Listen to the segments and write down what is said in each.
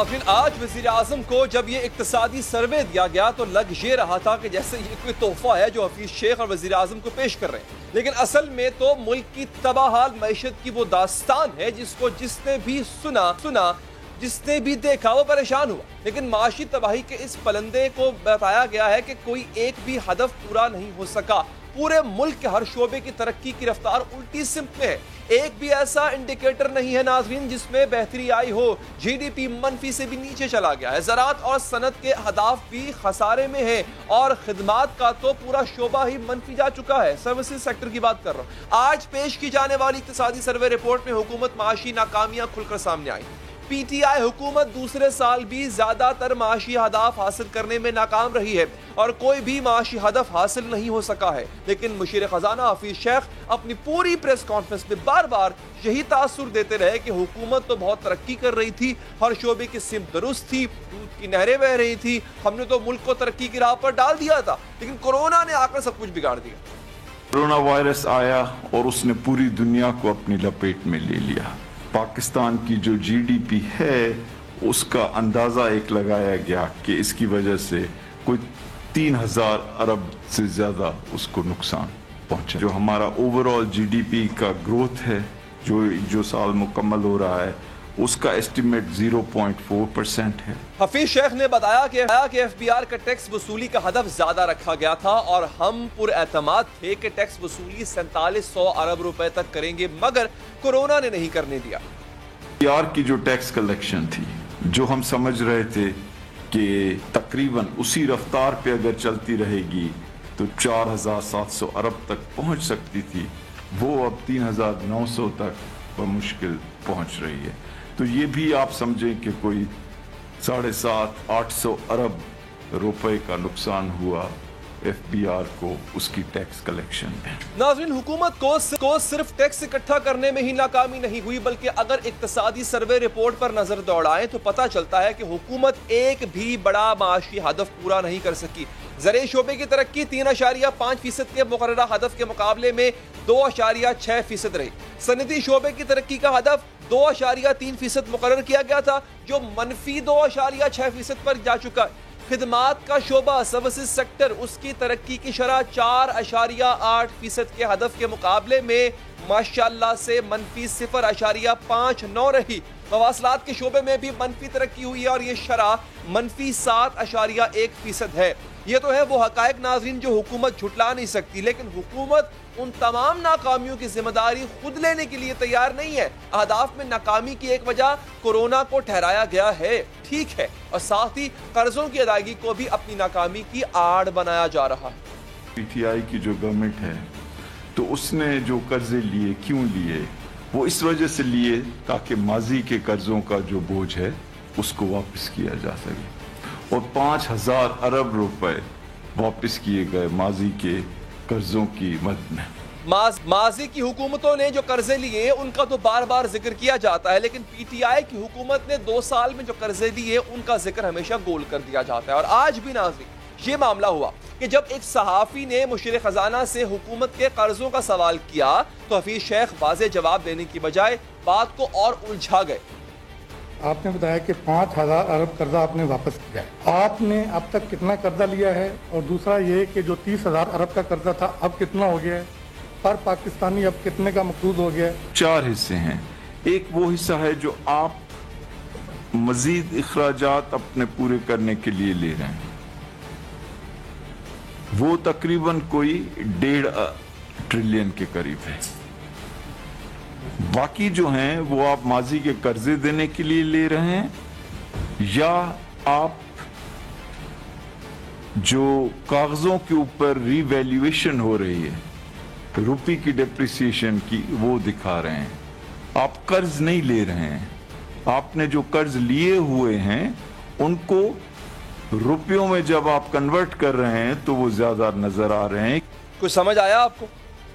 ناظرین، آج وزیر اعظم کو جب یہ اقتصادی سروے دیا گیا تو لگ یہ رہا تھا کہ جیسے یہ کوئی تحفہ ہے جو حفیظ شیخ اور وزیر اعظم کو پیش کر رہے ہیں، لیکن اصل میں تو ملک کی تباہ معیشت کی وہ داستان ہے جس نے بھی سنا جس نے بھی دیکھا وہ پریشان ہوا۔ لیکن معاشی تباہی کے اس پلندے کو بتایا گیا ہے کہ کوئی ایک بھی ہدف پورا نہیں ہو سکا۔ پورے ملک کے ہر شعبے کی ترقی کی رفتار الٹی سمت میں ہے۔ ایک بھی ایسا انڈیکیٹر نہیں ہے ناظرین جس میں بہتری آئی ہو۔ جی ڈی پی منفی سے بھی نیچے چلا گیا ہے، زراعت اور صنعت کے اہداف بھی خسارے میں ہیں، اور خدمات کا تو پورا شعبہ ہی منفی جا چکا ہے۔ سروسز سیکٹر کی بات کر رہا ہوں۔ آج پیش کی جانے والی اقتصادی سروے رپورٹ میں حکومت معاشی ناکامیاں کھل کر سامنے آئی۔ پی ٹی آئی حکومت دوسرے سال بھی زیادہ تر معاشی اہداف حاصل کرنے میں ناکام رہی ہے اور کوئی بھی معاشی ہدف حاصل نہیں ہو سکا ہے، لیکن مشیر خزانہ حفیظ شیخ اپنی پوری پریس کانفرنس میں بار بار یہی تاثر دیتے رہے کہ حکومت تو بہت ترقی کر رہی تھی، ہر شعبے کی سمت درست تھی، دودھ کی نہریں بہہ رہی تھی، ہم نے تو ملک کو ترقی کی راہ پر ڈال دیا تھا، لیکن کورونا نے آ کر سب کچھ بگاڑ دیا۔ کورونا وائرس آیا اور اس نے پوری دنیا کو اپنی لپیٹ میں لے لیا۔ پاکستان کی جو جی ڈی پی ہے اس کا اندازہ ایک لگایا گیا کہ اس کی وجہ سے کوئی 3000 ارب سے زیادہ اس کو نقصان پہنچا۔ جو ہمارا اوورآل جی ڈی پی کا گروتھ ہے جو سال مکمل ہو رہا ہے اس کا ایسٹیمیٹ 0.4% ہے۔ حفیظ شیخ نے بتایا کہ ایف بی آر کا ٹیکس وصولی کا ہدف زیادہ رکھا گیا تھا اور ہم پر اعتماد تھے کہ ٹیکس وصولی 4700 ارب روپے تک کریں گے، مگر کورونا نے نہیں کرنے دیا۔ بی آر کی جو ٹیکس کلیکشن تھی، جو ہم سمجھ رہے تھے کہ تقریباً اسی رفتار پہ اگر چلتی رہے گی تو 4700 ارب تک پہنچ سکتی تھی، وہ اب 3900 تک بمشکل پہنچ رہی ہے۔ تو یہ بھی آپ سمجھیں کہ کوئی 750-800 ارب روپے کا نقصان ہوا ایف بی آر کو اس کی ٹیکس کلیکشن میں۔ ناظرین، حکومت کو صرف ٹیکس اکٹھا کرنے میں ہی ناکامی نہیں ہوئی، بلکہ اگر اقتصادی سروے رپورٹ پر نظر دوڑائیں تو پتہ چلتا ہے کہ حکومت ایک بھی بڑا معاشی ہدف پورا نہیں کر سکی۔ زرعی شعبے کی ترقی 3.5% کے مقررہ ہدف کے مقابلے میں 2.6% رہی۔ صنعتی شعبے کی ترقی کا ہدف 2.3% مقرر کیا گیا تھا، جو منفی 2.6% پر جا چکا ہے۔ خدمات کا شعبہ سروسز سیکٹر، اس کی ترقی کی شرح 4.8% کے ہدف کے مقابلے میں ماشاءاللہ سے منفی 0.59 رہی۔ مواصلات کے شعبے میں بھی منفی ترقی ہوئی ہے اور یہ شرح منفی 7.1% ہے۔ یہ تو ہے وہ حقائق ناظرین جو حکومت جھٹلا نہیں سکتی، لیکن حکومت ان تمام ناکامیوں کی ذمہ داری خود لینے کے لیے تیار نہیں ہے۔ اہداف میں ناکامی کی ایک وجہ کورونا کو ٹھہرایا گیا ہے، ٹھیک ہے، اور ساتھ ہی قرضوں کی ادائیگی کو بھی اپنی ناکامی کی آڑ بنایا جا رہا ہے۔ پی ٹی آئی کی جو گورنمنٹ ہے تو اس نے جو قرضے لیے، کیوں لیے؟ وہ اس وجہ سے لیے تاکہ ماضی کے قرضوں کا جو بوجھ ہے اس کو واپس کیا جا سکے، اور 5000 ارب روپے واپس کیے گئے ماضی کے قرضوں کی مد میں۔ ماضی کی حکومتوں نے جو قرضے لیے ان کا تو بار بار ذکر کیا جاتا ہے، لیکن پی ٹی آئی کی حکومت نے 2 سال میں جو قرضے لیے ان کا ذکر ہمیشہ گول کر دیا جاتا ہے۔ اور آج بھی ناظرین یہ معاملہ ہوا کہ جب ایک صحافی نے مشیر خزانہ سے حکومت کے قرضوں کا سوال کیا تو حفیظ شیخ واضح جواب دینے کی بجائے بات کو اور الجھا گئے۔ آپ نے بتایا کہ 5000 ارب قرضہ آپ نے واپس کیا ہے، آپ نے اب تک کتنا قرضہ لیا ہے؟ اور دوسرا یہ کہ جو 30,000 ارب کا قرضہ تھا اب کتنا ہو گیا ہے؟ پر پاکستانی اب کتنے کا مقروض ہو گیا ہے؟ 4 حصے ہیں۔ ایک وہ حصہ ہے جو آپ مزید اخراجات اپنے پورے کرنے کے لیے لے رہے ہیں، وہ تقریباً کوئی 1.5 ٹریلین کے قریب ہے۔ باقی جو ہیں وہ آپ ماضی کے قرضے دینے کے لیے لے رہے ہیں، یا آپ جو کاغذوں کے اوپر ری ویلیویشن ہو رہی ہے، روپی کی ڈیپریسیشن کی، وہ دکھا رہے ہیں۔ آپ قرض نہیں لے رہے ہیں، آپ نے جو قرض لیے ہوئے ہیں ان کو روپیوں میں جب آپ کنورٹ کر رہے ہیں تو وہ زیادہ نظر آ رہے ہیں۔ کچھ سمجھ آیا آپ کو؟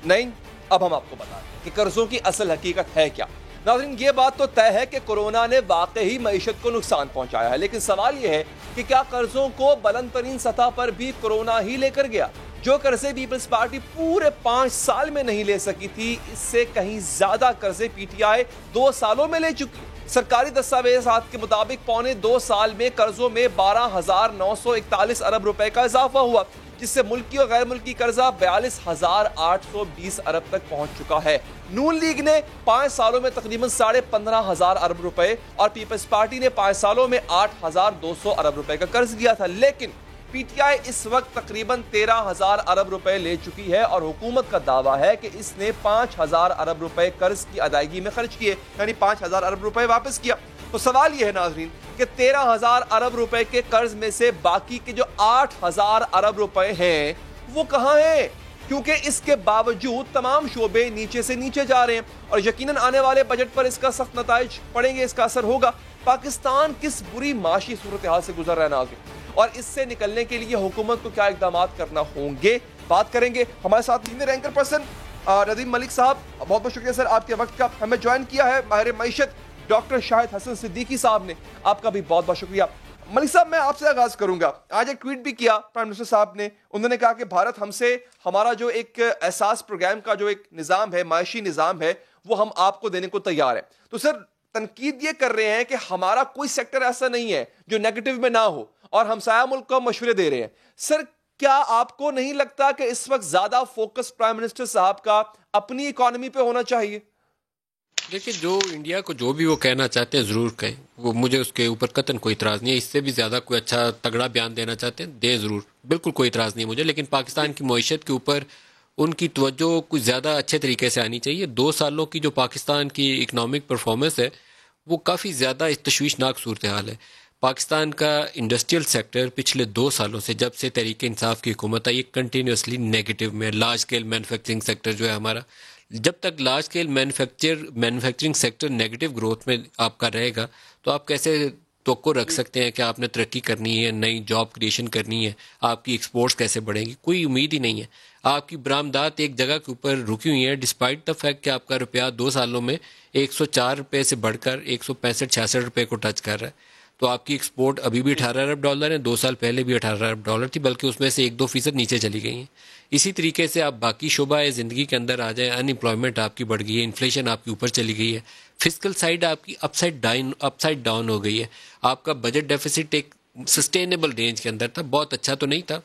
نہیں؟ اب ہم آپ کو بتا دیں کہ قرضوں کی اصل حقیقت ہے کیا۔ ناظرین، یہ بات تو طے ہے کہ کورونا نے واقعی معیشت کو نقصان پہنچایا ہے، لیکن سوال یہ ہے کہ کیا قرضوں کو بلند ترین سطح پر بھی کورونا ہی لے کر گیا؟ جو قرضے پیپلز پارٹی پورے 5 سال میں نہیں لے سکی تھی، اس سے کہیں زیادہ قرضے پی ٹی آئی 2 سالوں میں لے چکی۔ سرکاری دستاویزات کے مطابق پونے 2 سال میں قرضوں میں 12,941 ارب روپے کا اضافہ ہوا، جس سے ملکی اور غیر ملکی قرضہ 42,820 ارب تک پہنچ چکا ہے۔ نون لیگ نے 5 سالوں میں تقریباً 15,500 ارب روپے اور پیپلز پارٹی نے 5 سالوں میں 8,200 ارب روپے کا قرض لیا تھا، لیکن پی ٹی آئی اس وقت تقریباً 13,000 ارب روپے لے چکی ہے اور حکومت کا دعویٰ ہے کہ اس نے 5,000 ارب روپے قرض کی ادائیگی میں خرچ کیے، یعنی 5,000 ارب روپے واپس کیا۔ تو سوال یہ ہے ناظرین کہ 13,000 ارب روپے کے قرض میں سے باقی کے جو 8,000 ارب روپے ہیں وہ کہاں ہیں؟ کیونکہ اس کے باوجود تمام شعبے نیچے سے نیچے جا رہے ہیں اور یقیناً آنے والے بجٹ پر اس کا سخت نتائج پڑیں گے، اس کا اثر ہوگا۔ پاکستان کس بری معاشی صورتحال سے گزر رہا ہے ناظرین، اور اس سے نکلنے کے لیے حکومت کو کیا اقدامات کرنا ہوں گے، بات کریں گے۔ ہمارے ساتھ سینئر اینکر پرسن ندیم ملک صاحب، بہت بہت شکریہ سر آپ کے وقت کا، ہمیں جوائن کیا ہے ماہر معیشت ڈاکٹر شاہد حسن صدیقی صاحب نے، آپ کا بھی بہت بہت شکریہ۔ ملک صاحب میں آپ سے آغاز کروں گا، آج ایک ٹویٹ بھی کیا پرائم منسٹر صاحب نے، انہوں نے کہا کہ بھارت ہم سے ہمارا جو ایک احساس پروگرام کا جو ایک نظام ہے، معاشی نظام ہے، وہ ہم آپ کو دینے کو تیار ہے۔ تو سر تنقید یہ کر رہے ہیں کہ ہمارا کوئی سیکٹر ایسا نہیں ہے جو نیگیٹو میں نہ ہو اور ہمسایہ ملک کو مشورے دے رہے ہیں۔ سر کیا آپ کو نہیں لگتا کہ اس وقت زیادہ فوکس پرائم منسٹر صاحب کا اپنی اکانومی پہ ہونا چاہیے؟ دیکھیں، جو انڈیا کو جو بھی وہ کہنا چاہتے ہیں ضرور کہیں، وہ مجھے اس کے اوپر قطعاً کوئی اعتراض نہیں ہے۔ اس سے بھی زیادہ کوئی اچھا تگڑا بیان دینا چاہتے ہیں دیں ضرور، بالکل کوئی اعتراض نہیں ہے مجھے، لیکن پاکستان کی معیشت کے اوپر ان کی توجہ کچھ زیادہ اچھے طریقے سے آنی چاہیے۔ 2 سالوں کی جو پاکستان کی اکنامک پرفارمنس ہے وہ کافی زیادہ تشویشناک صورتحال ہے۔ پاکستان کا انڈسٹریل سیکٹر پچھلے 2 سالوں سے جب سے تحریک انصاف کی حکومت آئی کنٹینیوسلی نیگیٹو میں، لارج اسکیل مینوفیکچرنگ سیکٹر جو ہے ہمارا، جب تک large scale manufacturing sector negative growth میں آپ کا رہے گا تو آپ کیسے توقع رکھ سکتے ہیں کہ آپ نے ترقی کرنی ہے، نئی جاب کریشن کرنی ہے، آپ کی ایکسپورٹس کیسے بڑھیں گی؟ کوئی امید ہی نہیں ہے۔ آپ کی برآمدات ایک جگہ کے اوپر رکی ہوئی ہیں ڈسپائٹ دا فیکٹ کہ آپ کا روپیہ 2 سالوں میں 104 روپے سے بڑھ کر 165-66 روپے کو ٹچ کر رہا ہے۔ تو آپ کی ایکسپورٹ ابھی بھی 18 ارب ڈالر ہے، 2 سال پہلے بھی 18 ارب ڈالر تھی، بلکہ اس میں سے 1-2% نیچے چلی گئی ہیں۔ اسی طریقے سے آپ باقی شعبہ زندگی کے اندر آ جائیں، ان امپلائمنٹ آپ کی بڑھ گئی ہے، انفلیشن آپ کی اوپر چلی گئی ہے، فسکل سائڈ آپ کی اپ سائڈ ڈاؤن ہو گئی ہے۔ آپ کا بجٹ ڈیفیسٹ ایک سسٹینیبل رینج کے اندر تھا، بہت اچھا تو نہیں تھا،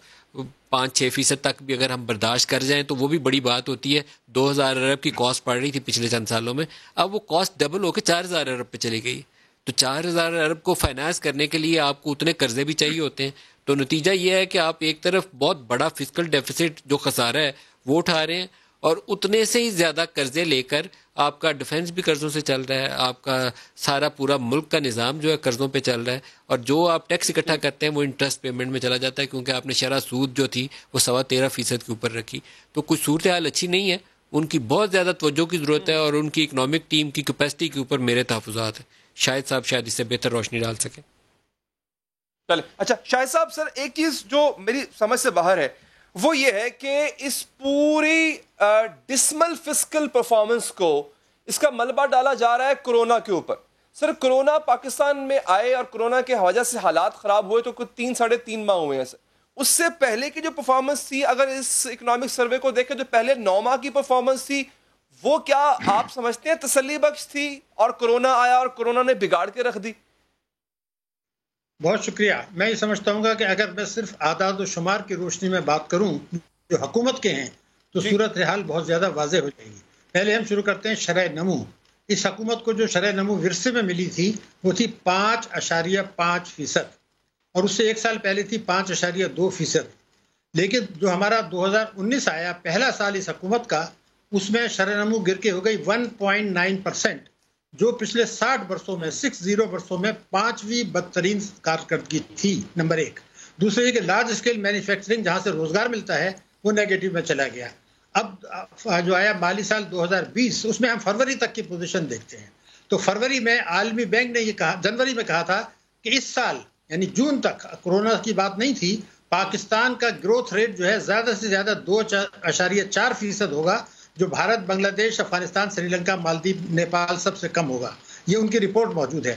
5-6% تک بھی اگر ہم برداشت کر جائیں تو وہ بھی بڑی بات ہوتی ہے۔ 2,000 ارب کی کاسٹ پڑ رہی تھی پچھلے چند سالوں میں، اب وہ کاسٹ ڈبل ہو کے 4,000 ارب پہ چلی گئی۔ تو 4,000 ارب کو فائنانس کرنے کے لیے آپ کو اتنے قرضے بھی چاہیے ہوتے ہیں۔ تو نتیجہ یہ ہے کہ آپ ایک طرف بہت بڑا فسکل ڈیفیسٹ جو خسارہ ہے وہ اٹھا رہے ہیں، اور اتنے سے ہی زیادہ قرضے لے کر آپ کا ڈیفنس بھی قرضوں سے چل رہا ہے، آپ کا سارا پورا ملک کا نظام جو ہے قرضوں پہ چل رہا ہے، اور جو آپ ٹیکس اکٹھا کرتے ہیں وہ انٹرسٹ پیمنٹ میں چلا جاتا ہے، کیونکہ آپ نے شرح سود جو تھی وہ 13.25% کے اوپر رکھی۔ تو کچھ صورتحال اچھی نہیں ہے، ان کی بہت زیادہ توجہ کی ضرورت ہے، اور ان کی اکنامک ٹیم کی کیپیسٹی کے اوپر میرے تحفظات ہیں۔ شاہد صاحب شاید اس سے بہتر روشنی ڈال سکیں۔ چلے اچھا شاہد صاحب، سر ایک چیز جو میری سمجھ سے باہر ہے وہ یہ ہے کہ اس پوری ڈسمل فسکل پرفارمنس کو اس کا ملبہ ڈالا جا رہا ہے کرونا کے اوپر۔ سر کرونا پاکستان میں آئے اور کرونا کے وجہ سے حالات خراب ہوئے تو کچھ 3-3.5 ماہ ہوئے ہیں سر۔ اس سے پہلے کی جو پرفارمنس تھی، اگر اس اکنامک سروے کو دیکھیں جو پہلے 9 ماہ کی پرفارمنس تھی، وہ کیا آپ سمجھتے ہیں تسلی بخش تھی، اور کرونا آیا اور کرونا نے بگاڑ کے رکھ دی؟ بہت شکریہ۔ میں یہ سمجھتا ہوں گا کہ اگر میں صرف اعداد و شمار کی روشنی میں بات کروں جو حکومت کے ہیں تو صورتحال بہت زیادہ واضح ہو جائے گی۔ پہلے ہم شروع کرتے ہیں شرح نمو۔ اس حکومت کو جو شرح نمو ورثے میں ملی تھی وہ تھی 5.5%، اور اس سے 1 سال پہلے تھی 5.2%۔ لیکن جو ہمارا 2019 آیا، پہلا سال اس حکومت کا، اس میں شرح نمو گر کے ہو گئی 1.9%، جو پچھلے 60 برسوں میں 60 برسوں میں 5ویں بدترین کارکردگی تھی، نمبر 1۔ دوسرے یہ کہ لارج اسکیل مینوفیکچرنگ جہاں سے روزگار ملتا ہے وہ نیگیٹو میں چلا گیا۔ اب جو آیا مالی سال 2020، اس میں ہم فروری تک کی پوزیشن دیکھتے ہیں، تو فروری میں عالمی بینک نے یہ کہا، جنوری میں کہا تھا کہ اس سال یعنی جون تک، کورونا کی بات نہیں تھی، پاکستان کا گروتھ ریٹ جو ہے زیادہ سے زیادہ 2.4% ہوگا، جو بھارت، بنگلہ دیش، افغانستان، سری لنکا، مالدیپ، نیپال سب سے کم ہوگا۔ یہ ان کی رپورٹ موجود ہے۔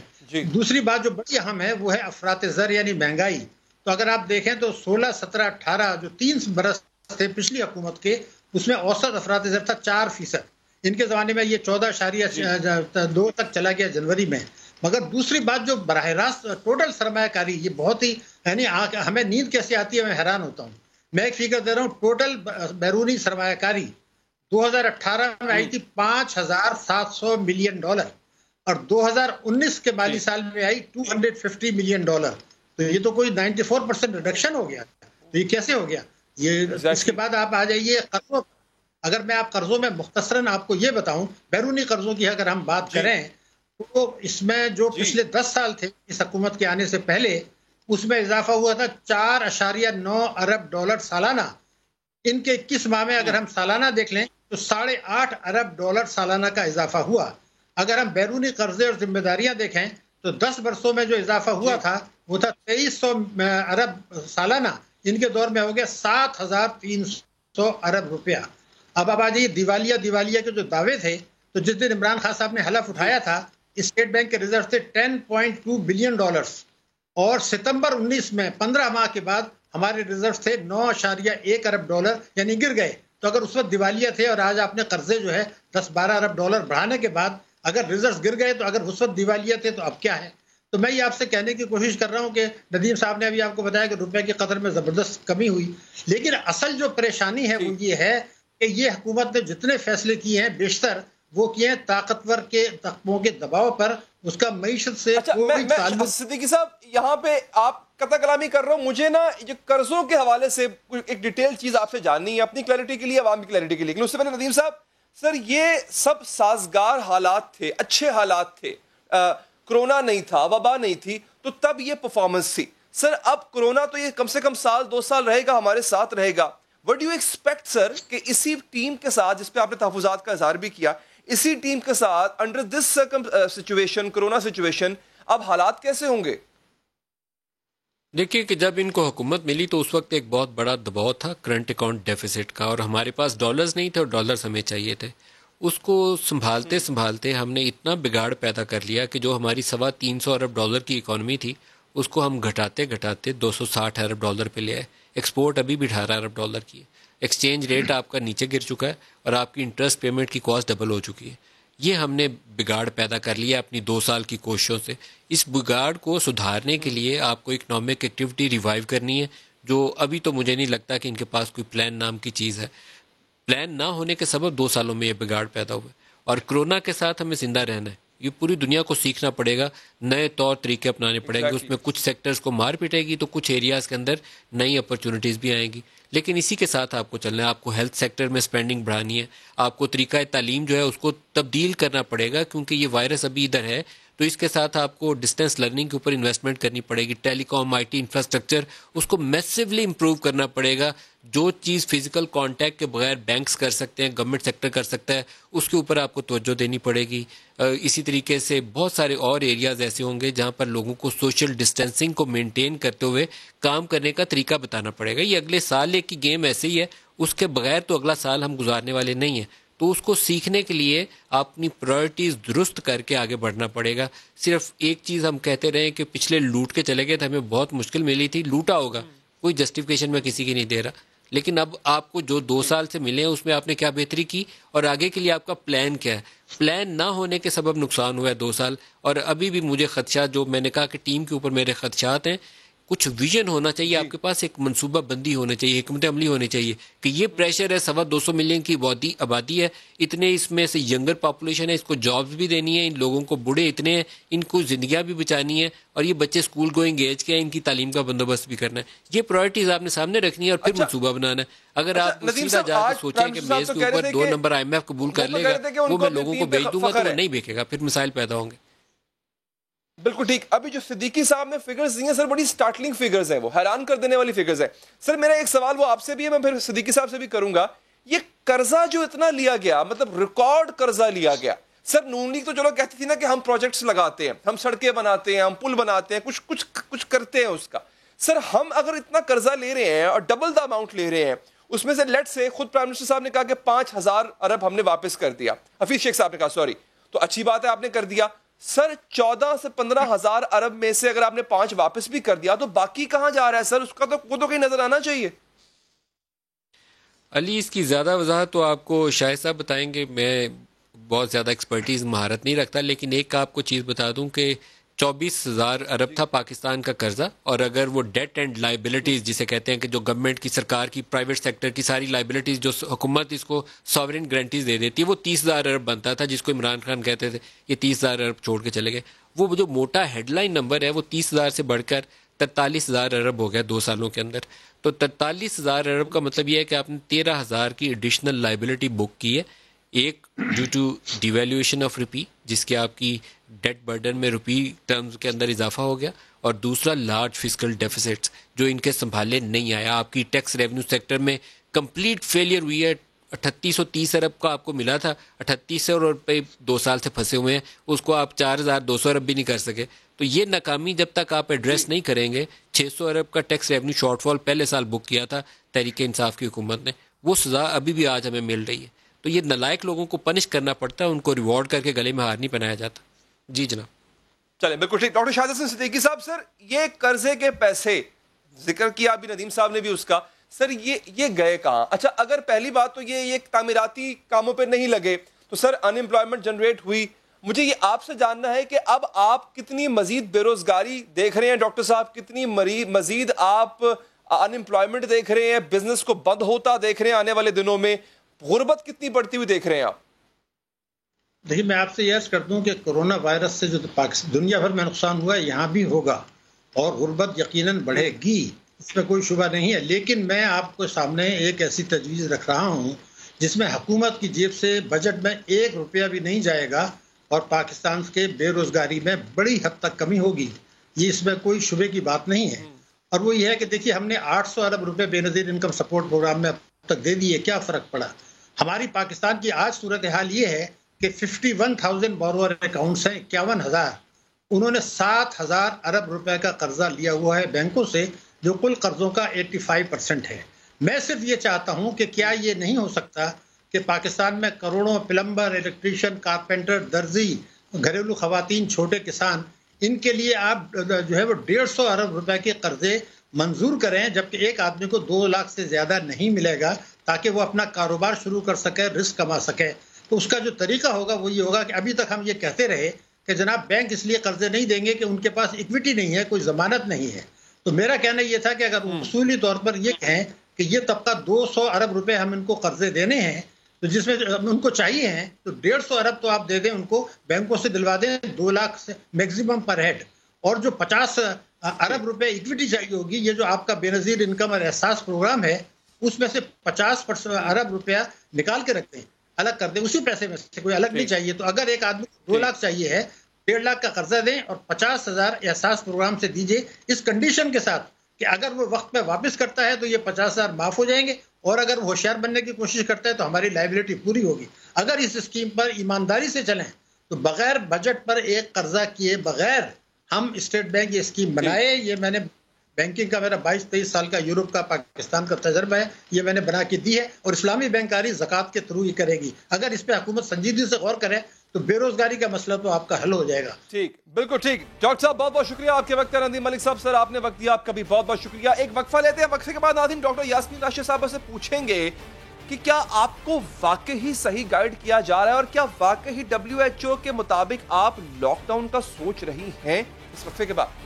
دوسری بات جو بڑی اہم ہے وہ ہے افراط زر یعنی مہنگائی۔ تو اگر آپ دیکھیں تو 16، 17، 18 جو 3 برس تھے پچھلی حکومت کے، اس میں اوسط افراط زر تھا 4%۔ ان کے زمانے میں یہ 14.2 تک چلا گیا جنوری میں۔ مگر دوسری بات جو براہ راست ٹوٹل سرمایہ کاری، یہ بہت ہی یعنی ہمیں نیند کیسے آتی ہے میں حیران ہوتا ہوں. میں ایک فگر دے رہا ہوں، ٹوٹل بیرونی سرمایہ کاری 2018 میں آئی تھی $5,700 ملین اور 2019 کے مالی سال میں آئی $250 ملین. تو یہ تو کوئی 94% ریڈکشن ہو گیا. تو یہ کیسے ہو گیا یہ؟ اس کے بعد آپ آ جائیے قرضوں. اگر میں آپ قرضوں میں مختصراً آپ کو یہ بتاؤں، بیرونی قرضوں کی اگر ہم بات کریں تو اس میں جو پچھلے 10 سال تھے اس حکومت کے آنے سے پہلے، اس میں اضافہ ہوا تھا $4.9 ارب سالانہ. ان کے 21 ماہ میں اگر ہم سالانہ دیکھ لیں تو $8.5 ارب سالانہ کا اضافہ ہوا. اگر ہم بیرونی قرضے اور ذمہ داریاں دیکھیں تو 10 برسوں میں جو اضافہ ہوا تھا وہ تھا 2300 ارب سالانہ. ان کے دور میں ہو گیا 7300 ارب روپیہ. اب آ جائیے دیوالیہ کے جو دعوے تھے، تو جس دن عمران خان صاحب نے حلف اٹھایا تھا، اسٹیٹ بینک کے ریزرو تھے $10.2 بلین، اور ستمبر 19 میں 15 ماہ کے بعد ہمارے ریزرو تھے $9.1 ارب، یعنی گر گئے. تو اگر اس وقت دیوالیہ تھے اور آج آپ نے قرضے جو ہے 10-12 ارب ڈالر بڑھانے کے بعد اگر ریزرو گر گئے، تو اگر اس وقت دیوالیہ تھے تو اب کیا ہے؟ تو میں یہ آپ سے کہنے کی کوشش کر رہا ہوں کہ ندیم صاحب نے ابھی آپ کو بتایا کہ روپے کی قدر میں زبردست کمی ہوئی، لیکن اصل جو پریشانی ہے وہ یہ ہے کہ یہ حکومت نے جتنے فیصلے کیے ہیں بیشتر وہ کیے ہیں طاقتور کے طبقوں کے دباؤ پر. اس کا معیشت سے کوئی تعلق. صدیقی صاحب یہاں پہ آپ قطع کلامی کر رہا ہوں، مجھے نا جو قرضوں کے حوالے سے ایک ڈیٹیل چیز آپ سے جاننی ہے، اپنی کلیئرٹی کے لیے، عوام کی کلیئرٹی کے لیے. لیکن اس سے پہلے ندیم صاحب، سر یہ سب سازگار حالات تھے، اچھے حالات تھے، کرونا نہیں تھا، وبا نہیں تھی، تو تب یہ پرفارمنس تھی. سر اب کرونا تو یہ کم سے کم 1-2 سال رہے گا، ہمارے ساتھ رہے گا. وٹ ڈو یو ایکسپیکٹ سر کہ اسی ٹیم کے ساتھ، جس پہ آپ نے تحفظات کا اظہار بھی کیا، اسی ٹیم کے ساتھ under this situation, corona situation, اب حالات کیسے ہوں گے؟ دیکھیے کہ جب ان کو حکومت ملی تو اس وقت ایک بہت بڑا دباؤ تھا کرنٹ اکاؤنٹ ڈیفیسٹ کا، اور ہمارے پاس ڈالرز نہیں تھے اور ڈالرز ہمیں چاہیے تھے. اس کو سنبھالتے ہم نے اتنا بگاڑ پیدا کر لیا کہ جو ہماری $300 ارب کی اکانومی تھی اس کو ہم گھٹاتے $260 ارب پہ لے آئے. ایکسپورٹ ابھی بھی $18 ارب کی ہے. ایکسچینج ریٹ آپ کا نیچے گر چکا ہے اور آپ کی انٹرسٹ پیمنٹ کی کاسٹ ڈبل ہو چکی ہے. یہ ہم نے بگاڑ پیدا کر لیا اپنی 2 سال کی کوششوں سے. اس بگاڑ کو سدھارنے کے لیے آپ کو اکنامک ایکٹیویٹی ریوائیو کرنی ہے، جو ابھی تو مجھے نہیں لگتا کہ ان کے پاس کوئی پلان نام کی چیز ہے. پلان نہ ہونے کے سبب 2 سالوں میں یہ بگاڑ پیدا ہوا ہے، اور کرونا کے ساتھ ہمیں زندہ رہنا ہے. یہ پوری دنیا کو سیکھنا پڑے گا، نئے طور طریقے اپنانے پڑیں گے. اس میں کچھ سیکٹرز کو مار پٹے گی تو کچھ ایریاز کے اندر نئی اپرچونٹیز بھی آئیں گی، لیکن اسی کے ساتھ آپ کو چلنا ہے. آپ کو ہیلتھ سیکٹر میں سپینڈنگ بڑھانی ہے، آپ کو طریقہ تعلیم جو ہے اس کو تبدیل کرنا پڑے گا، کیونکہ یہ وائرس ابھی ادھر ہے. تو اس کے ساتھ آپ کو ڈسٹینس لرننگ کے اوپر انویسٹمنٹ کرنی پڑے گی. ٹیلی کام، آئی ٹی انفراسٹرکچر، اس کو میسیولی امپروو کرنا پڑے گا. جو چیز فزیکل کانٹیکٹ کے بغیر بینکس کر سکتے ہیں، گورنمنٹ سیکٹر کر سکتا ہے، اس کے اوپر آپ کو توجہ دینی پڑے گی. اسی طریقے سے بہت سارے اور ایریاز ایسے ہوں گے جہاں پر لوگوں کو سوشل ڈسٹینسنگ کو مینٹین کرتے ہوئے کام کرنے کا طریقہ بتانا پڑے گا. یہ اگلے سال ایک کی گیم ایسے ہی ہے، اس کے بغیر تو اگلا سال ہم گزارنے والے نہیں ہیں. تو اس کو سیکھنے کے لیے آپ اپنی پرائرٹیز درست کر کے آگے بڑھنا پڑے گا. صرف ایک چیز ہم کہتے رہے کہ پچھلے لوٹ کے چلے گئے تھے، ہمیں بہت مشکل ملی تھی، لوٹا ہوگا، کوئی جسٹیفیکیشن میں کسی کی نہیں دے رہا. لیکن اب آپ کو جو 2 سال سے ملے ہیں اس میں آپ نے کیا بہتری کی، اور آگے کے لیے آپ کا پلان کیا ہے. پلان نہ ہونے کے سبب نقصان ہوا ہے 2 سال. اور ابھی بھی مجھے خدشات، جو میں نے کہا کہ ٹیم کے اوپر میرے خدشات ہیں، کچھ ویژن ہونا چاہیے آپ کے پاس، ایک منصوبہ بندی ہونا چاہیے، حکمت عملی ہونی چاہیے کہ یہ پریشر ہے. 250 ملین کی آبادی ہے، اتنے اس میں سے ینگر پاپولیشن ہے، اس کو جابز بھی دینی ہے، ان لوگوں کو بوڑھے اتنے ہیں، ان کو زندگیاں بھی بچانی ہے، اور یہ بچے اسکول گوئنگ ایج کے ہیں، ان کی تعلیم کا بندوبست بھی کرنا ہے. یہ پرائرٹیز آپ نے سامنے رکھنی ہے اور پھر منصوبہ بنانا ہے. اگر آپ سیدھا جا کے سوچیں کہ میز کے اوپر 2 نمبر IMF قبول کر لے گا، وہ میں لوگوں کو بھیج دوں گا، تو وہ نہیں بھیجے گا، پھر مسائل پیدا ہوں گے. بالکل ٹھیک. ابھی جو صدیقی صاحب نے فگرز دی ہیں سر، بڑی سٹارٹلنگ فگرز ہیں، وہ حیران کر دینے والی فگرز ہیں. سر میرا ایک سوال وہ آپ سے بھی ہے، میں پھر صدیقی صاحب سے بھی کروں گا. یہ قرضہ جو اتنا لیا گیا، مطلب ریکارڈ قرضہ لیا گیا. سر نون لیگ تو چلو کہتی تھی نا کہ ہم پروجیکٹس لگاتے ہیں، ہم سڑکیں بناتے ہیں، ہم پل بناتے ہیں، کچھ کرتے ہیں اس کا. سر ہم اگر اتنا قرضہ لے رہے ہیں اور ڈبل دا اماؤنٹ لے رہے ہیں، اس میں سے لیٹ سے خود پرائم منسٹر صاحب نے کہا کہ 5,000 ارب ہم نے واپس کر دیا، حفیظ شیخ صاحب نے کہا سوری، تو اچھی بات ہے آپ نے کر دیا. سر 14 سے 15,000 ارب میں سے اگر آپ نے 5 واپس بھی کر دیا تو باقی کہاں جا رہا ہے سر؟ اس کا تو وہ تو کہیں نظر آنا چاہیے. علی اس کی زیادہ وضاحت تو آپ کو شاہد صاحب بتائیں گے، میں بہت زیادہ ایکسپرٹیز مہارت نہیں رکھتا. لیکن ایک آپ کو چیز بتا دوں کہ 24,000 ارب تھا پاکستان کا قرضہ، اور اگر وہ ڈیٹ اینڈ لائبلٹیز جسے کہتے ہیں کہ جو گورنمنٹ کی، سرکار کی، پرائیویٹ سیکٹر کی ساری لائبلٹیز جو حکومت اس کو ساورن گارنٹیز دے دیتی ہے، وہ 30,000 ارب بنتا تھا، جس کو عمران خان کہتے تھے یہ 30,000 ارب چھوڑ کے چلے گئے. وہ جو موٹا ہیڈ لائن نمبر ہے وہ 30,000 سے بڑھ کر 43,000 ارب ہو گیا 2 سالوں کے اندر. تو 43,000 ارب کا مطلب یہ ہے کہ آپ نے 13,000 کی ایڈیشنل لائبلٹی بک کی ہے. ایک ڈیو ٹو ڈیویلیویشن آف روپی، جس کے آپ کی ڈیٹ برڈن میں روپی ٹرمز کے اندر اضافہ ہو گیا، اور دوسرا لارج فسکل ڈیفیسٹس جو ان کے سنبھالے نہیں آیا. آپ کی ٹیکس ریونیو سیکٹر میں کمپلیٹ فیلئر ہوئی ہے. 3830 ارب کا آپ کو ملا تھا، 3800 روپے 2 سال سے پھنسے ہوئے ہیں، اس کو آپ 4200 ارب بھی نہیں کر سکے. تو یہ ناکامی جب تک آپ ایڈریس نہیں کریں گے، 600 ارب کا ٹیکس ریونیو شارٹ فال پہلے سال بک کیا تھا تحریک انصاف کی حکومت نے، وہ سزا ابھی بھی آج ہمیں مل رہی ہے. تو یہ نالائق لوگوں کو پنش کرنا پڑتا ہے، ان کو ریوارڈ کر کے گلے میں ہار نہیں پہنایا جاتا. جی جناب. چلیں بالکل ٹھیک. ڈاکٹر شاہد حسن صدیقی صاحب، سر یہ قرضے کے پیسے ذکر کیا ابھی ندیم صاحب نے بھی اس کا، سر یہ گئے کہاں؟ اچھا، اگر پہلی بات تو یہ تعمیراتی کاموں پہ نہیں لگے تو سر ان امپلائمنٹ جنریٹ ہوئی. مجھے یہ آپ سے جاننا ہے کہ اب آپ کتنی مزید بے روزگاری دیکھ رہے ہیں ڈاکٹر صاحب، کتنی مزید آپ ان امپلائمنٹ دیکھ رہے ہیں، بزنس کو بند ہوتا دیکھ رہے ہیں آنے والے دنوں میں، غربت کتنی بڑھتی ہوئی دیکھ رہے ہیں آپ؟ دیکھیے، میں آپ سے یہ عرض کر دوں کہ کورونا وائرس سے جو دنیا بھر میں نقصان ہوا ہے، یہاں بھی ہوگا، اور غربت یقیناً بڑھے گی، اس میں کوئی شبہ نہیں ہے. لیکن میں آپ کو سامنے ایک ایسی تجویز رکھ رہا ہوں جس میں حکومت کی جیب سے بجٹ میں 1 روپیہ بھی نہیں جائے گا، اور پاکستان کے بے روزگاری میں بڑی حد تک کمی ہوگی. یہ اس میں کوئی شبے کی بات نہیں ہے. اور وہ یہ ہے کہ دیکھیے، ہم نے 800 ارب روپے بے نظیر انکم سپورٹ پروگرام میں اب تک دے دیے. کیا فرق پڑا؟ ہماری پاکستان کی آج صورتحال یہ ہے کہ 51,000 بورور اکاؤنٹس ہیں، 51,000. انہوں نے 7,000 ارب روپے کا قرضہ لیا ہوا ہے بینکوں سے، جو کل قرضوں کا 85% ہے. میں صرف یہ چاہتا ہوں کہ کیا یہ نہیں ہو سکتا کہ پاکستان میں کروڑوں پلمبر، الیکٹریشین، کارپینٹر، درزی، گھریلو خواتین، چھوٹے کسان، ان کے لیے آپ جو ہے وہ 150 ارب روپے کے قرضے منظور کریں، جبکہ ایک آدمی کو 2 لاکھ سے زیادہ نہیں ملے گا، تاکہ وہ اپنا کاروبار شروع کر سکے، رزق کما سکے. تو اس کا جو طریقہ ہوگا وہ یہ ہوگا کہ ابھی تک ہم یہ کہتے رہے کہ جناب بینک اس لیے قرضے نہیں دیں گے کہ ان کے پاس ایکویٹی نہیں ہے، کوئی ضمانت نہیں ہے. تو میرا کہنا یہ تھا کہ اگر اصولی طور پر یہ کہیں کہ یہ طبقہ 200 ارب روپے ہم ان کو قرضے دینے ہیں، تو جس میں ان کو چاہیے ہیں، تو 150 ارب تو آپ دے دیں ان کو، بینکوں سے دلوا دیں 2 لاکھ سے میکسیمم پر ہیڈ. اور جو 50 ارب روپے ایکویٹی چاہیے ہوگی، یہ جو آپ کا بے نظیر انکم اور احساس پروگرام ہے، اس میں سے 50 ارب روپیہ نکال کے رکھتے ہیں، الگ کر دیں، اسی پیسے میں سے کوئی الگ نہیں چاہیے. تو اگر ایک آدمی 2 لاکھ چاہیے ہے، 1.5 لاکھ کا قرضہ دیں اور 50,000 احساس پروگرام سے دیجئے، اس کنڈیشن کے ساتھ کہ اگر وہ وقت پہ واپس کرتا ہے تو یہ 50,000 معاف ہو جائیں گے، اور اگر وہ ہوشیار بننے کی کوشش کرتا ہے تو ہماری لائبلٹی پوری ہوگی. اگر اس اسکیم پر ایمانداری سے چلیں تو بغیر بجٹ پر ایک قرضہ کیے بغیر ہم اسٹیٹ بینک یہ اسکیم بنائے. یہ میں نے بینکنگ کا میرا 22-23 سال کا یورپ کا پاکستان کا تجربہ ہے، یہ میں نے بنا کے دی ہے، اور اسلامی بینکاری زکوٰۃ کے تھرو ہی کرے گی. اگر اس پہ حکومت سنجیدگی سے غور کرے تو بے روزگاری کا مسئلہ تو آپ کا حل ہو جائے گا. ٹھیک، بالکل ٹھیک. ڈاکٹر صاحب بہت بہت شکریہ آپ کے وقت کا. ندیم ملک صاحب، سر آپ نے وقت دیا، آپ کا بھی بہت بہت شکریہ. ایک وقفہ لیتے ہیں، وقفے کے بعد ناظرین ڈاکٹر یاسمین راشد صاحبہ سے پوچھیں گے کہ کیا آپ کو واقعی صحیح گائیڈ کیا جا رہا ہے، اور کیا واقعی WHO کے مطابق آپ لاک ڈاؤن کا سوچ رہی ہیں؟ اس وقفے کے بعد.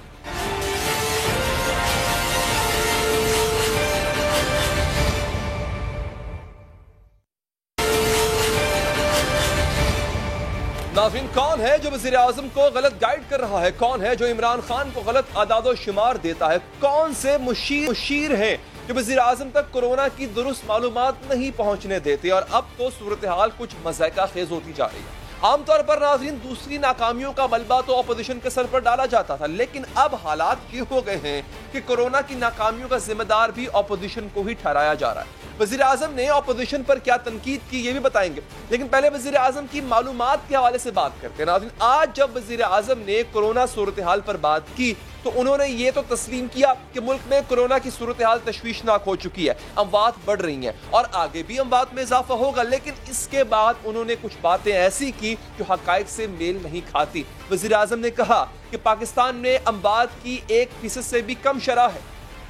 ناظرین، کون ہے جو وزیر اعظم کو غلط گائیڈ کر رہا ہے؟ کون ہے جو عمران خان کو غلط اعداد و شمار دیتا ہے؟ کون سے مشیر ہیں جو وزیر اعظم تک کورونا کی درست معلومات نہیں پہنچنے دیتے؟ اور اب تو صورتحال کچھ مضحکہ خیز ہوتی جا رہی ہے. عام طور پر ناظرین دوسری ناکامیوں کا ملبہ تو اپوزیشن کے سر پر ڈالا جاتا تھا، لیکن اب حالات یہ ہو گئے ہیں کہ کورونا کی ناکامیوں کا ذمہ دار بھی اپوزیشن کو ہی ٹھہرایا جا رہا ہے. وزیر اعظم نے اپوزیشن پر کیا تنقید کی یہ بھی بتائیں گے، لیکن پہلے وزیر اعظم کی معلومات کے حوالے سے بات کرتے ہیں. ناظرین، آج جب وزیر اعظم نے کورونا صورتحال پر بات کی تو انہوں نے یہ تو تسلیم کیا کہ ملک میں کورونا کی صورتحال تشویشناک ہو چکی ہے، اموات بڑھ رہی ہیں اور آگے بھی اموات میں اضافہ ہوگا. لیکن اس کے بعد انہوں نے کچھ باتیں ایسی کی جو حقائق سے میل نہیں کھاتی. وزیر اعظم نے کہا کہ پاکستان میں اموات کی 1% سے بھی کم شرح ہے.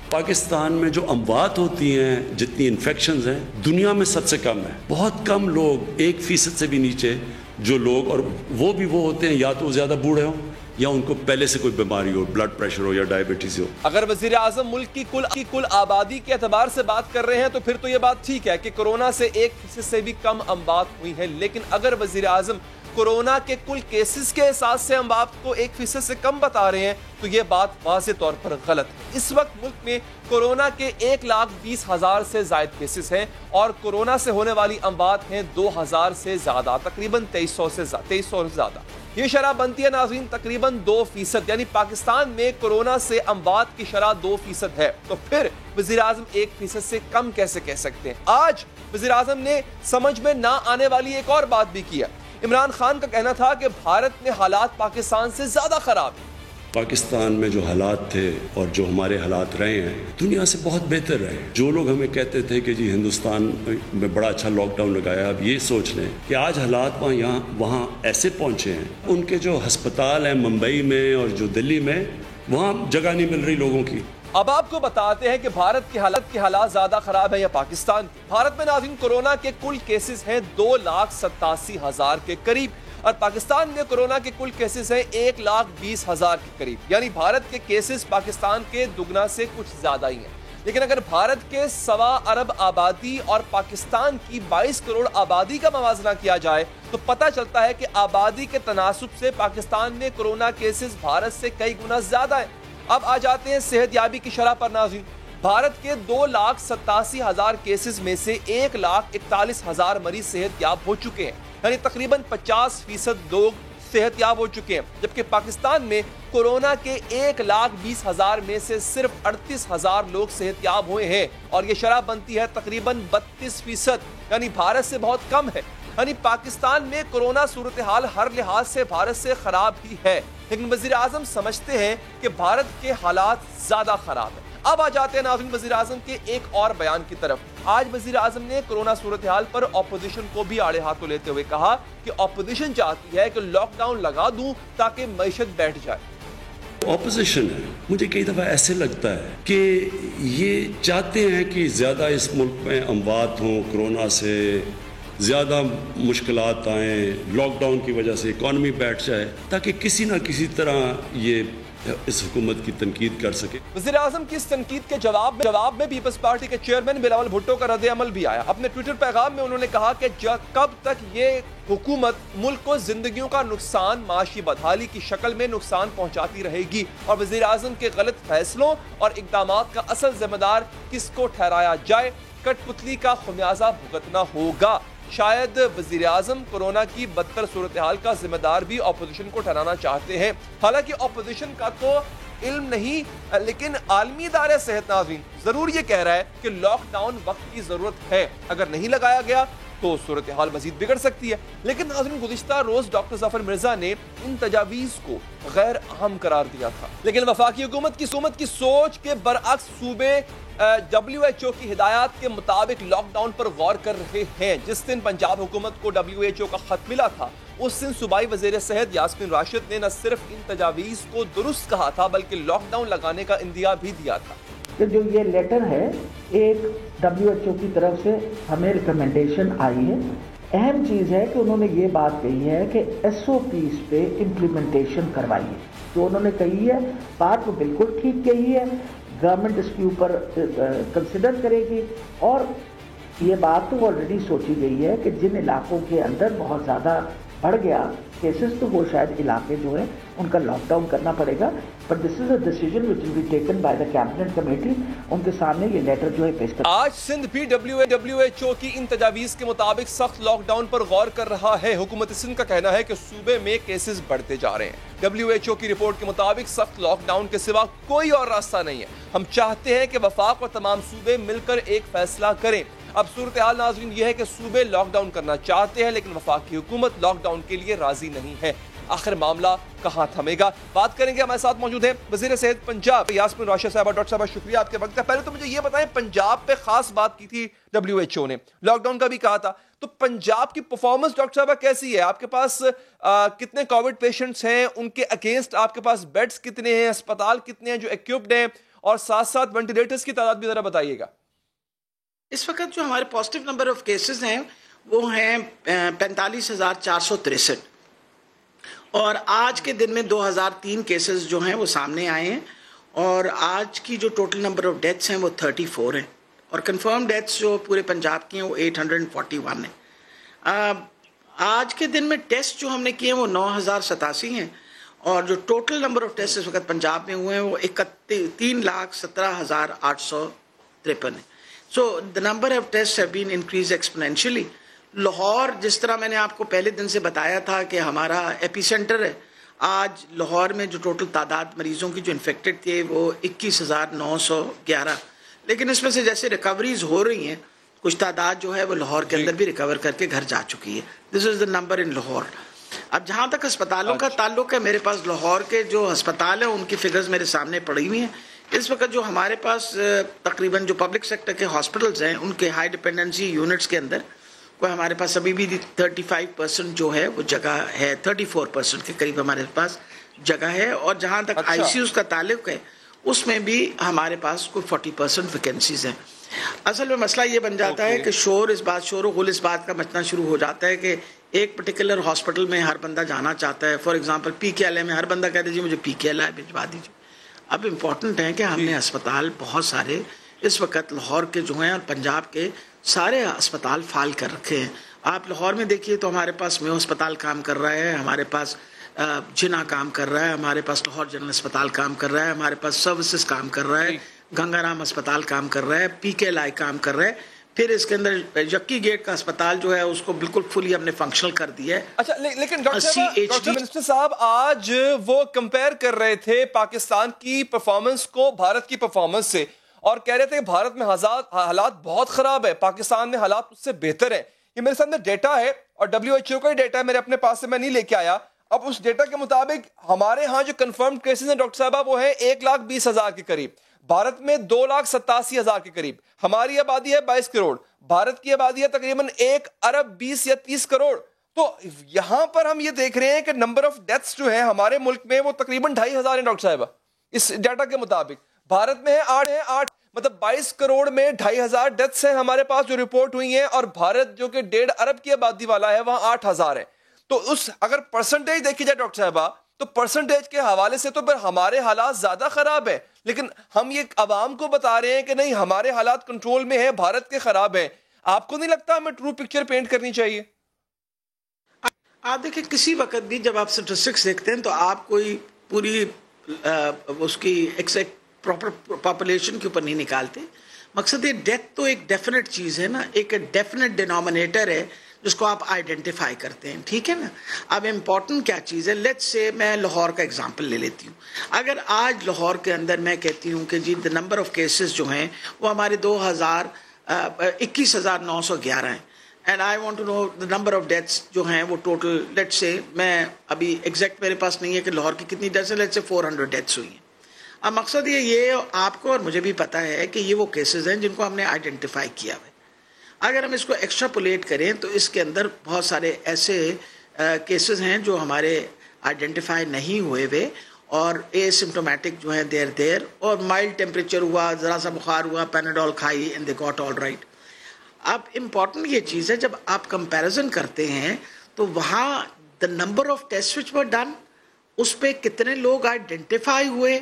پاکستان میں جو اموات ہوتی ہیں، جتنی انفیکشنز ہیں، دنیا میں سب سے کم ہے. بہت کم لوگ، 1% سے بھی نیچے جو لوگ، اور وہ بھی وہ ہوتے ہیں یا تو زیادہ بوڑھے ہوں یا ان کو پہلے سے کوئی بیماری ہو, بلڈ پریشر ہو یا ڈائبٹیز ہو. اگر وزیر اعظم ملک کی کل آبادی کے اعتبار سے بات کر رہے ہیں تو پھر تو یہ بات ٹھیک ہے کہ کورونا سے 1% سے بھی کم اموات ہوئی ہیں, لیکن اگر وزیر اعظم کورونا کے کل کیسز کے احساس سے اموات کو 1% سے کم بتا رہے ہیں تو یہ بات واضح طور پر غلط ہے. اس وقت ملک میں کورونا کے 1,20,000 سے زائد کیسز ہیں اور کورونا سے ہونے والی اموات ہیں 2,000 سے زیادہ, تقریباً 2300 سے زیادہ. یہ شرح بنتی ہے ناظرین تقریباً 2%, یعنی پاکستان میں کورونا سے اموات کی شرح 2% ہے, تو پھر وزیر اعظم 1% سے کم کیسے کہہ سکتے ہیں؟ آج وزیر اعظم نے سمجھ میں نہ آنے والی ایک اور بات بھی کی ہے. عمران خان کا کہنا تھا کہ بھارت میں حالات پاکستان سے زیادہ خراب ہیں. پاکستان میں جو حالات تھے اور جو ہمارے حالات رہے ہیں دنیا سے بہت بہتر رہے. جو لوگ ہمیں کہتے تھے کہ جی ہندوستان میں بڑا اچھا لاک ڈاؤن لگایا, اب یہ سوچ لیں کہ آج حالات وہاں ایسے پہنچے ہیں, ان کے جو ہسپتال ہیں ممبئی میں اور جو دلی میں, وہاں جگہ نہیں مل رہی لوگوں کی. اب آپ کو بتاتے ہیں کہ بھارت کے حالات زیادہ خراب ہیں یا پاکستان کے. بھارت میں ناظرین کورونا کے کل کیسز ہیں 2,87,000 کے قریب اور پاکستان میں کورونا کے کل کیسز ہیں 1,20,000 کے قریب, یعنی بھارت کے کیسز پاکستان کے دگنا سے کچھ زیادہ ہی ہیں. لیکن اگر بھارت کے 1.25 ارب آبادی اور پاکستان کی 22 کروڑ آبادی کا موازنہ کیا جائے تو پتہ چلتا ہے کہ آبادی کے تناسب سے پاکستان میں کورونا کیسز بھارت سے کئی گنا زیادہ ہیں. اب آ جاتے ہیں صحت یابی کی شرح پر ناظرین. بھارت کے 2,87,000 کیسز میں سے 1,41,000 مریض صحت یاب ہو چکے ہیں, یعنی تقریباً 50% لوگ صحت یاب ہو چکے ہیں, جبکہ پاکستان میں کورونا کے 1,20,000 میں سے صرف 38,000 لوگ صحت یاب ہوئے ہیں اور یہ شرح بنتی ہے تقریباً 32%, یعنی بھارت سے بہت کم ہے. یعنی پاکستان میں کورونا صورتحال ہر لحاظ سے بھارت سے خراب ہی ہے, لیکن وزیر اعظم سمجھتے ہیں کہ بھارت کے حالات زیادہ خراب ہیں. اب آ جاتے ہیں ناظرین وزیر اعظم کے ایک اور بیان کی طرف. آج وزیر اعظم نے کورونا صورتحال پر اپوزیشن کو بھی آڑے ہاتھوں لیتے ہوئے کہا کہ اپوزیشن چاہتی ہے کہ لاک ڈاؤن لگا دوں تاکہ معیشت بیٹھ جائے. اپوزیشن ہے, مجھے کئی دفعہ ایسے لگتا ہے کہ یہ چاہتے ہیں کہ زیادہ اس ملک میں اموات ہوں, کورونا سے زیادہ مشکلات آئیں, لاک ڈاؤن کی وجہ سے اکانومی بیٹھ جائے تاکہ کسی نہ کسی طرح یہ اس حکومت کی تنقید کر سکے. وزیر اعظم کی اس تنقید کے جواب میں پیپلز پارٹی کے چیئرمین بلاول بھٹو کا رد عمل بھی آیا. اپنے ٹویٹر پیغام میں انہوں نے کہا کہ کب تک یہ حکومت ملک کو زندگیوں کا نقصان معاشی بدحالی کی شکل میں نقصان پہنچاتی رہے گی اور وزیر اعظم کے غلط فیصلوں اور اقدامات کا اصل ذمہ دار کس کو ٹھہرایا جائے, کٹ پتلی کا خمیازہ بھگتنا ہوگا. شاید وزیر اعظم کورونا کی بدتر صورتحال کا ذمہ دار بھی اپوزیشن کو ٹھہرانا چاہتے ہیں. حالانکہ اپوزیشن کا تو علم نہیں لیکن عالمی ادارہ صحت ناظرین ضرور یہ کہہ رہا ہے کہ لاک ڈاؤن وقت کی ضرورت ہے, اگر نہیں لگایا گیا تو صورتحال مزید بگڑ سکتی ہے. لیکن ناظرین گزشتہ روز ڈاکٹر ظفر مرزا نے ان تجاویز کو غیر اہم قرار دیا تھا, لیکن وفاقی حکومت کی سوچ کے برعکس صوبے WHO کی ہدایات کے مطابق لاک ڈاؤن پر غور کر رہے ہیں. جس دن پنجاب حکومت کو WHO کا خط ملا تھا اس دن صوبائی وزیر صحت یاسمین راشد نے نہ صرف ان تجاویز کو درست کہا تھا بلکہ لاک ڈاؤن لگانے کا اندیا بھی دیا تھا. کہ جو یہ لیٹر ہے ایک WHO کی طرف سے ہمیں ریکمنڈیشن آئی ہے. اہم چیز ہے کہ انہوں نے یہ بات کہی ہے کہ SOPs پہ امپلیمنٹیشن کروائیے. جو انہوں نے کہی ہے بات وہ بالکل ٹھیک کہی ہے, گورنمنٹ اس کے اوپر کنسیڈر کرے گی اور یہ بات تو آلریڈی سوچی گئی ہے کہ جن علاقوں کے اندر بہت زیادہ بڑھ گیا کیسز تو وہ شاید علاقے جو ہیں ان کا لاک ڈاؤن کرنا پڑے گا. But this is a decision which will be taken by the cabinet committee. ان کے سامنے یہ لیٹر جو ہے پیش کر. آج سندھ بھی WHO کی ان تجاویز کے مطابق سخت لاک ڈاؤن پر غور کر رہا ہے. حکومت سندھ کا کہنا ہے کہ صوبے میں کیسز بڑھتے جا رہے ہیں. WHO کی رپورٹ کے مطابق سخت لاک ڈاؤن کے سوا کوئی اور راستہ نہیں ہے. ہم چاہتے ہیں کہ وفاق اور تمام صوبے مل کر ایک فیصلہ کریں. اب صورتحال ناظرین یہ ہے کہ صوبے لاک ڈاؤن کرنا چاہتے ہیں لیکن وفاقی حکومت لاک ڈاؤن کے لیے راضی نہیں ہے. آخر معاملہ کہاں تھمے گا؟ بات کریں گے. ہمارے ساتھ موجود ہیں وزیر صحت پنجاب یاسمین راشد صاحبہ. ڈاکٹر صاحبہ شکریہ آپ کے وقت کا. پہلے تو مجھے یہ بتائیں پنجاب پہ خاص بات کی تھی WHO نے, لاک ڈاؤن کا بھی کہا تھا, تو پنجاب کی پرفارمنس ڈاکٹر صاحبہ کیسی ہے؟ آپ کے پاس کتنے کووڈ پیشنٹس ہیں, ان کے اگینسٹ آپ کے پاس بیڈز کتنے ہیں, اسپتال کتنے ہیں جو ایکوپڈ ہیں, اور ساتھ ساتھ وینٹیلیٹرز کی تعداد بھی ذرا بتائیے گا. اس وقت جو ہمارے پازیٹیو نمبر آف کیسز ہیں وہ ہیں 45,463 اور آج کے دن میں 2003 کیسز جو ہیں وہ سامنے آئے ہیں، اور آج کی جو ٹوٹل نمبر آف ڈیتھس ہیں وہ 34 ہیں، اور کنفرم ڈیتھس جو پورے پنجاب کی ہیں وہ 841 ہیں۔ آج کے دن میں ٹیسٹ جو ہم نے کیے ہیں وہ 9087 ہیں، اور جو ٹوٹل نمبر آف ٹیسٹ اس وقت پنجاب میں ہوئے ہیں وہ 3,17,853 ہیں۔ سو the number of tests have been increased exponentially۔ Lahore, جس طرح میں نے آپ کو پہلے دن سے بتایا تھا کہ ہمارا ایپی سینٹر ہے، آج لاہور میں جو ٹوٹل تعداد مریضوں کی جو انفیکٹڈ تھے وہ 21,911، لیکن اس میں سے جیسے ریکوریز ہو رہی ہیں کچھ تعداد جو ہے وہ لاہور کے اندر بھی ریکور کر کے گھر جا چکی ہے۔ دس از دا نمبر ان لاہور۔ اب جہاں تک ہسپتالوں کا تعلق ہے، میرے پاس لاہور کے جو ہسپتال ہیں ان کی فگرز میرے سامنے پڑی ہوئی ہیں۔ اس وقت جو ہمارے پاس تقریباً جو پبلک سیکٹر کے ہاسپٹلز ہیں ان کے ہائی ڈپینڈنسی یونٹس کے اندر کوئی ہمارے پاس ابھی بھی 35% جو ہے وہ جگہ ہے، 34% کے قریب ہمارے پاس جگہ ہے، اور جہاں تک آئی سی یوز کا تعلق ہے اس میں بھی ہمارے پاس کوئی 40% ویکینسیز ہیں۔ اصل میں مسئلہ یہ بن جاتا ہے کہ شور و غل اس بات کا مچنا شروع ہو جاتا ہے کہ ایک پرٹیکولر ہاسپٹل میں ہر بندہ جانا چاہتا ہے۔ فار ایگزامپل پی کے ایل اے میں ہر بندہ کہہ دیجیے مجھے پی کے ایل اے بھجوا دیجیے۔ اب امپورٹنٹ ہے کہ ہم نے ہسپتال بہت سارے اس وقت لاہور کے جو ہیں اور پنجاب کے سارے ہسپتال فعال کر رکھے ہیں۔ آپ لاہور میں دیکھیے تو ہمارے پاس میو ہسپتال کام کر رہا ہے، ہمارے پاس جنا کام کر رہا ہے، ہمارے پاس لاہور جنرل ہسپتال کام کر رہا ہے، ہمارے پاس سروسز کام کر رہا ہے، گنگا رام ہسپتال کام کر رہا ہے، پی کے ایل آئی کام کر رہا ہے، پھر اس کے اندر یکی گیٹ کا ہسپتال جو ہے اس کو بالکل فلی ہم نے فنکشنل کر دیا ہے۔ اچھا، لیکن ڈاکٹر منسٹر صاحب آج وہ کمپیئر کر رہے تھے پاکستان کی پرفارمنس کو بھارت کی پرفارمنس سے، اور کہہ رہے تھے کہ بھارت میں حالات بہت خراب ہے، پاکستان میں حالات اس سے بہتر ہیں۔ یہ میرے سامنے ڈیٹا ہے اور WHO کا ہی ڈیٹا ہے، میرے اپنے پاس سے میں نہیں لے کے آیا۔ اب اس ڈیٹا کے مطابق ہمارے ہاں جو کنفرمڈ کیسز ہیں ڈاکٹر صاحبہ وہ ہیں 1,20,000 کے قریب، بھارت میں 2,87,000 کے قریب۔ ہماری آبادی ہے 22 کروڑ، بھارت کی آبادی ہے تقریباً 1,20 یا 30 کروڑ۔ تو یہاں پر ہم یہ دیکھ رہے ہیں کہ نمبر آف ڈیتھس جو ہیں ہمارے ملک میں وہ تقریباً 2,500 ہیں ڈاکٹر صاحبہ اس ڈیٹا کے مطابق۔ بھارت میں 8 مطلب 22 کروڑ میں 2,500 ڈیتھس ہیں ہمارے پاس جو رپورٹ ہوئی ہیں، اور بھارت جو کہ 1.5 ارب کی آبادی والا ہے وہاں 8,000 ہے۔ تو اس اگر پرسنٹیج دیکھی جائے ڈاکٹر صاحبہ تو پرسنٹیج کے حوالے سے تو پھر ہمارے حالات زیادہ خراب ہیں، لیکن ہم یہ عوام کو بتا رہے ہیں کہ نہیں ہمارے حالات کنٹرول میں ہیں، بھارت کے خراب ہیں۔ آپ کو نہیں لگتا ہمیں ٹرو پکچر پینٹ کرنی چاہیے؟ آپ دیکھیں کسی وقت بھی جب آپ سٹیٹسٹکس دیکھتے ہیں تو آپ کوئی پوری اس کی ایکزیکٹ پراپر پاپولیشن کے اوپر نہیں نکالتے۔ مقصد یہ ڈیتھ تو ایک ڈیفینیٹ چیز ہے نا، ایک ڈیفینیٹ ڈینومینیٹر ہے جس کو آپ آئیڈینٹیفائی کرتے ہیں، ٹھیک ہے نا۔ اب امپورٹنٹ کیا چیز ہے، لیٹس سے میں لاہور کا ایگزامپل لے لیتی ہوں۔ اگر آج لاہور کے اندر میں کہتی ہوں کہ جی دا نمبر آف کیسز جو ہیں وہ ہمارے 21,911 ہیں، and I want to know the number of deaths جو ہیں وہ ٹوٹل، لیٹس سے میں ابھی ایگزیکٹ میرے پاس نہیں ہے کہ لاہور کی کتنی ڈیتھس ہیں، لیٹس سے 400 ڈیتھس ہوئی ہیں۔ اب مقصد یہ آپ کو اور مجھے بھی پتا ہے کہ یہ وہ کیسز ہیں جن کو ہم نے آئیڈینٹیفائی کیا ہے۔ اگر ہم اس کو ایکسٹراپولیٹ کریں تو اس کے اندر بہت سارے ایسے کیسز ہیں جو ہمارے آئیڈینٹیفائی نہیں ہوئے ہوئے اور اے سمٹومیٹک جو ہیں دیر اور مائلڈ ٹیمپریچر ہوا، ذرا سا بخار ہوا، پیناڈول کھائی and they got all right. اب امپورٹنٹ یہ چیز ہے جب آپ کمپیریزن کرتے ہیں تو وہاں the number of test which were done, اس پہ کتنے لوگ آئیڈینٹیفائی ہوئے،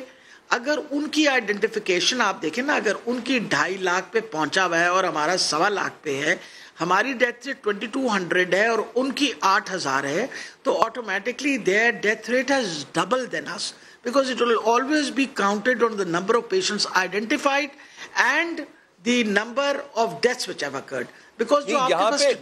اگر ان کی آئیڈینٹیفیکیشن آپ دیکھیں نا، اگر ان کی 2.5 لاکھ پہ پہنچا ہوا ہے اور ہمارا 1.25 لاکھ پہ ہے، ہماری ڈیتھ ریٹ 2200 ہے اور ان کی 8,000 ہے، تو automatically their death rate has doubled than us because it will always be counted on the number of patients identified and the number of deaths which have occurred. یہاں پہ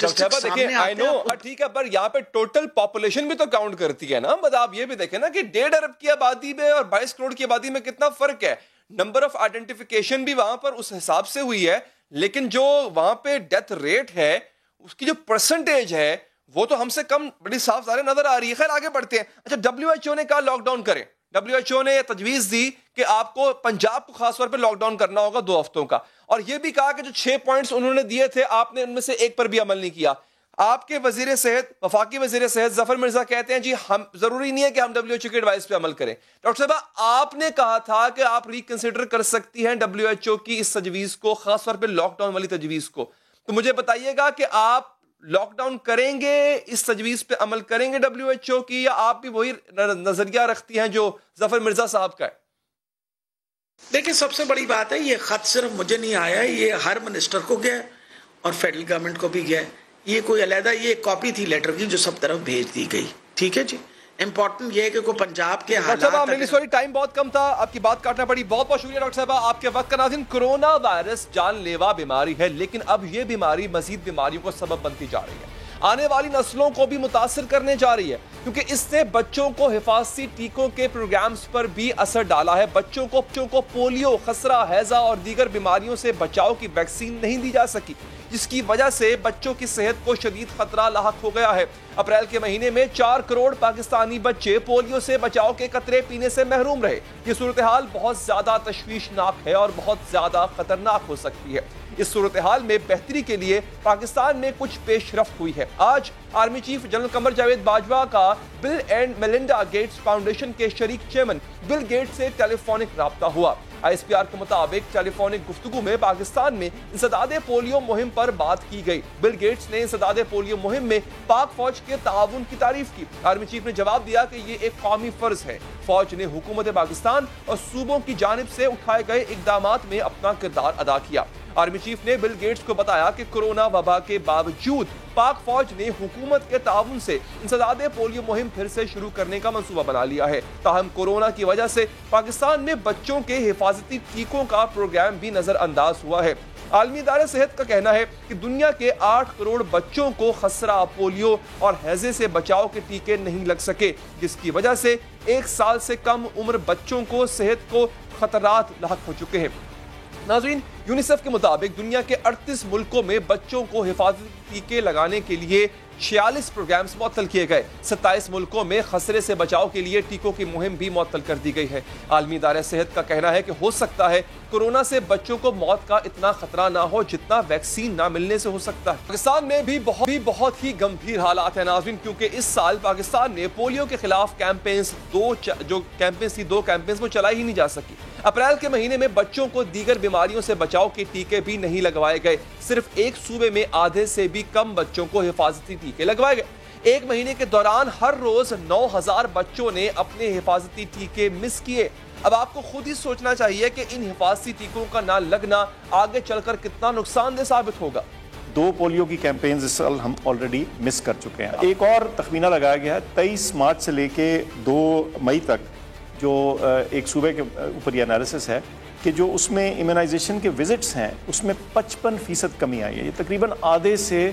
دیکھیں آئی نو ٹھیک ہے، پر یہاں پہ ٹوٹل پاپولیشن بھی تو کاؤنٹ کرتی ہے نا۔ مطلب آپ یہ بھی دیکھیں نا کہ 1.5 ارب کی آبادی میں اور 22 کروڑ کی آبادی میں کتنا فرق ہے۔ نمبر آف آئیڈینٹیفیکیشن بھی وہاں پر اس حساب سے ہوئی ہے، لیکن جو وہاں پہ ڈیتھ ریٹ ہے اس کی جو پرسنٹیج ہے وہ تو ہم سے کم بڑی صاف ظاہر نظر آ رہی ہے۔ خیر آگے بڑھتے ہیں۔ اچھا، WHO نے کہا لاک ڈاؤن کریں، WHO نے تجویز دی کہ آپ کو پنجاب کو خاص طور پہ لاک ڈاؤن کرنا ہوگا 2 ہفتوں کا، اور یہ بھی کہا کہ جو 6 پوائنٹس انہوں نے دیے تھے آپ نے ان میں سے ایک پر بھی عمل نہیں کیا۔ آپ کے وزیر صحت، وفاقی وزیر صحت ظفر مرزا کہتے ہیں جی ہم ضروری نہیں ہے کہ ہم WHO کی ایڈوائس پہ عمل کریں۔ ڈاکٹر صاحب آپ نے کہا تھا کہ آپ ریکنسیڈر کر سکتی ہیں WHO کی اس تجویز کو، خاص طور پہ لاک ڈاؤن والی تجویز کو، تو مجھے بتائیے گا کہ آپ لاک ڈاؤن کریں گے, اس تجویز پہ عمل کریں گے WHO کی, یا آپ بھی وہی نظریہ رکھتی ہیں جو ظفر مرزا صاحب کا ہے؟ دیکھیں سب سے بڑی بات ہے, یہ خط صرف مجھے نہیں آیا, یہ ہر منسٹر کو گیا اور فیڈرل گورنمنٹ کو بھی گیا. یہ کوئی علیحدہ یہ کاپی تھی لیٹر کی جو سب طرف بھیج دی گئی. ٹھیک ہے جی, امپورٹنٹ یہ ہے کہ کوئی پنجاب کے حالات, سوری ٹائم بہت کم تھا, آپ کی بات کاٹنا پڑی. بہت بہت شکریہ ڈاکٹر صاحبہ آپ کے وقت کا. ناظرین, کرونا وائرس جان لیوا بیماری ہے, لیکن اب یہ بیماری مزید بیماریوں کو سبب بنتی جا رہی ہے, آنے والی نسلوں کو بھی متاثر کرنے جا رہی ہے, کیونکہ اس نے بچوں کو حفاظتی ٹیکوں کے پروگرامز پر بھی اثر ڈالا ہے. بچوں کو پولیو, خسرہ, ہیضہ اور دیگر بیماریوں سے بچاؤ کی ویکسین نہیں دی جا سکی, جس کی وجہ سے بچوں کی صحت کو شدید خطرہ لاحق ہو گیا ہے. اپریل کے مہینے میں 4 کروڑ پاکستانی بچے پولیو سے بچاؤ کے قطرے پینے سے محروم رہے. یہ صورتحال بہت زیادہ تشویشناک ہے اور بہت زیادہ خطرناک ہو سکتی ہے. اس صورتحال میں بہتری کے لیے پاکستان میں کچھ پیش رفت ہوئی ہے. آج army chief general Qamar Javed Bajwa کا بل اینڈ میلنڈا گیٹس فاؤنڈیشن کے شریک چیئرمین بل گیٹس سے ٹیلی فونک رابطہ ہوا. ISPR کے مطابق ٹیلی فونک گفتگو میں پاکستان میں انسداد پولیو مہم پر بات کی گئی. بل گیٹس نے انسداد پولیو مہم میں پاک فوج کے تعاون کی تعریف کی. آرمی چیف نے جواب دیا کہ یہ ایک قومی فرض ہے. فوج نے حکومت پاکستان اور صوبوں کی جانب سے اٹھائے گئے اقدامات میں اپنا کردار ادا کیا. آرمی چیف نے بل گیٹس کو بتایا کہ کورونا وبا کے باوجود پاک فوج نے حکومت کے تعاون سے انسداد پولیو مہم پھر سے شروع کرنے کا منصوبہ بنا لیا ہے. تاہم کورونا کی وجہ سے پاکستان میں بچوں کے حفاظتی ٹیکوں کا پروگرام بھی نظر انداز ہوا ہے. عالمی ادارہ صحت کا کہنا ہے کہ دنیا کے 8 کروڑ بچوں کو خسرہ, پولیو اور ہیضے سے بچاؤ کے ٹیکے نہیں لگ سکے, جس کی وجہ سے 1 سال سے کم عمر بچوں کو صحت کو خطرات لاحق ہو چکے ہیں. ناظرین, یونیسیف کے مطابق دنیا کے 38 ملکوں میں بچوں کو حفاظتی ٹیکے لگانے کے لیے 46 پروگرامز معطل کیے گئے. 27 ملکوں میں خسرے سے بچاؤ کے لیے ٹیکوں کی مہم بھی معطل کر دی گئی ہے. عالمی ادارہ صحت کا کہنا ہے کہ ہو سکتا ہے کورونا سے بچوں کو موت کا اتنا خطرہ نہ ہو جتنا ویکسین نہ ملنے سے ہو سکتا ہے. پاکستان میں بھی بہت ہی گمبھیر حالات ہیں ناظرین, کیونکہ اس سال پاکستان نے پولیو کے خلاف کیمپینز دو کیمپینز وہ چلائی ہی نہیں جا سکی. اپریل کے مہینے میں بچوں کو دیگر بیماریوں سے بچاؤ کے ٹیکے بھی نہیں لگوائے گئے. صرف ایک صوبے میں آدھے سے بھی کم بچوں کو حفاظتی ٹیکے لگوائے گئے. ایک مہینے کے دوران ہر روز 9000 بچوں نے اپنے حفاظتی ٹیکے مس کیے. اب آپ کو خود ہی سوچنا چاہیے کہ ان حفاظتی ٹیکوں کا نہ لگنا آگے چل کر کتنا نقصان دہ ثابت ہوگا. 2 پولیو کی کیمپینز اس سال ہم آلریڈی مس کر چکے ہیں. ایک اور تخمینہ لگایا گیا ہے 23 مارچ سے لے کے 2 مئی تک جو ایک صوبے کے اوپر یہ انالیسس ہے کہ جو اس میں ایمونائزیشن کے وزٹس ہیں اس میں 55% کمی آئی ہے. یہ تقریباً آدھے سے